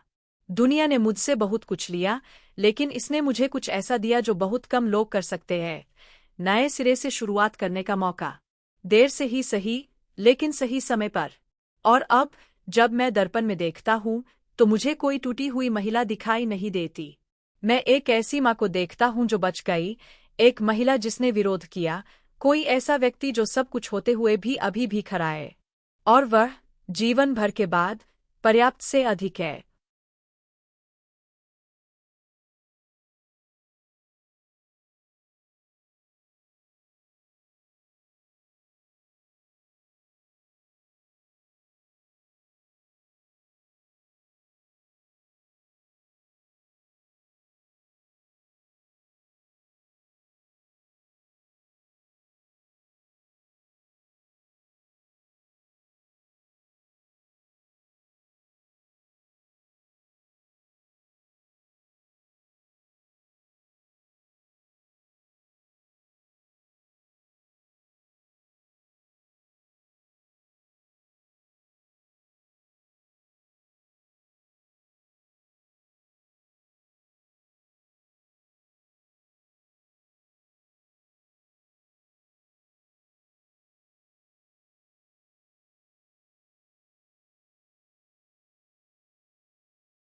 दुनिया ने मुझसे बहुत कुछ लिया, लेकिन इसने मुझे कुछ ऐसा दिया जो बहुत कम लोग कर सकते हैं, नए सिरे से शुरुआत करने का मौका। देर से ही सही, लेकिन सही समय पर। और अब जब मैं दर्पण में देखता हूँ तो मुझे कोई टूटी हुई महिला दिखाई नहीं देती। मैं एक ऐसी माँ को देखता हूँ जो बच गई, एक महिला जिसने विरोध किया, कोई ऐसा व्यक्ति जो सब कुछ होते हुए भी अभी भी खड़ा है। और वह जीवन भर के बाद पर्याप्त से अधिक है।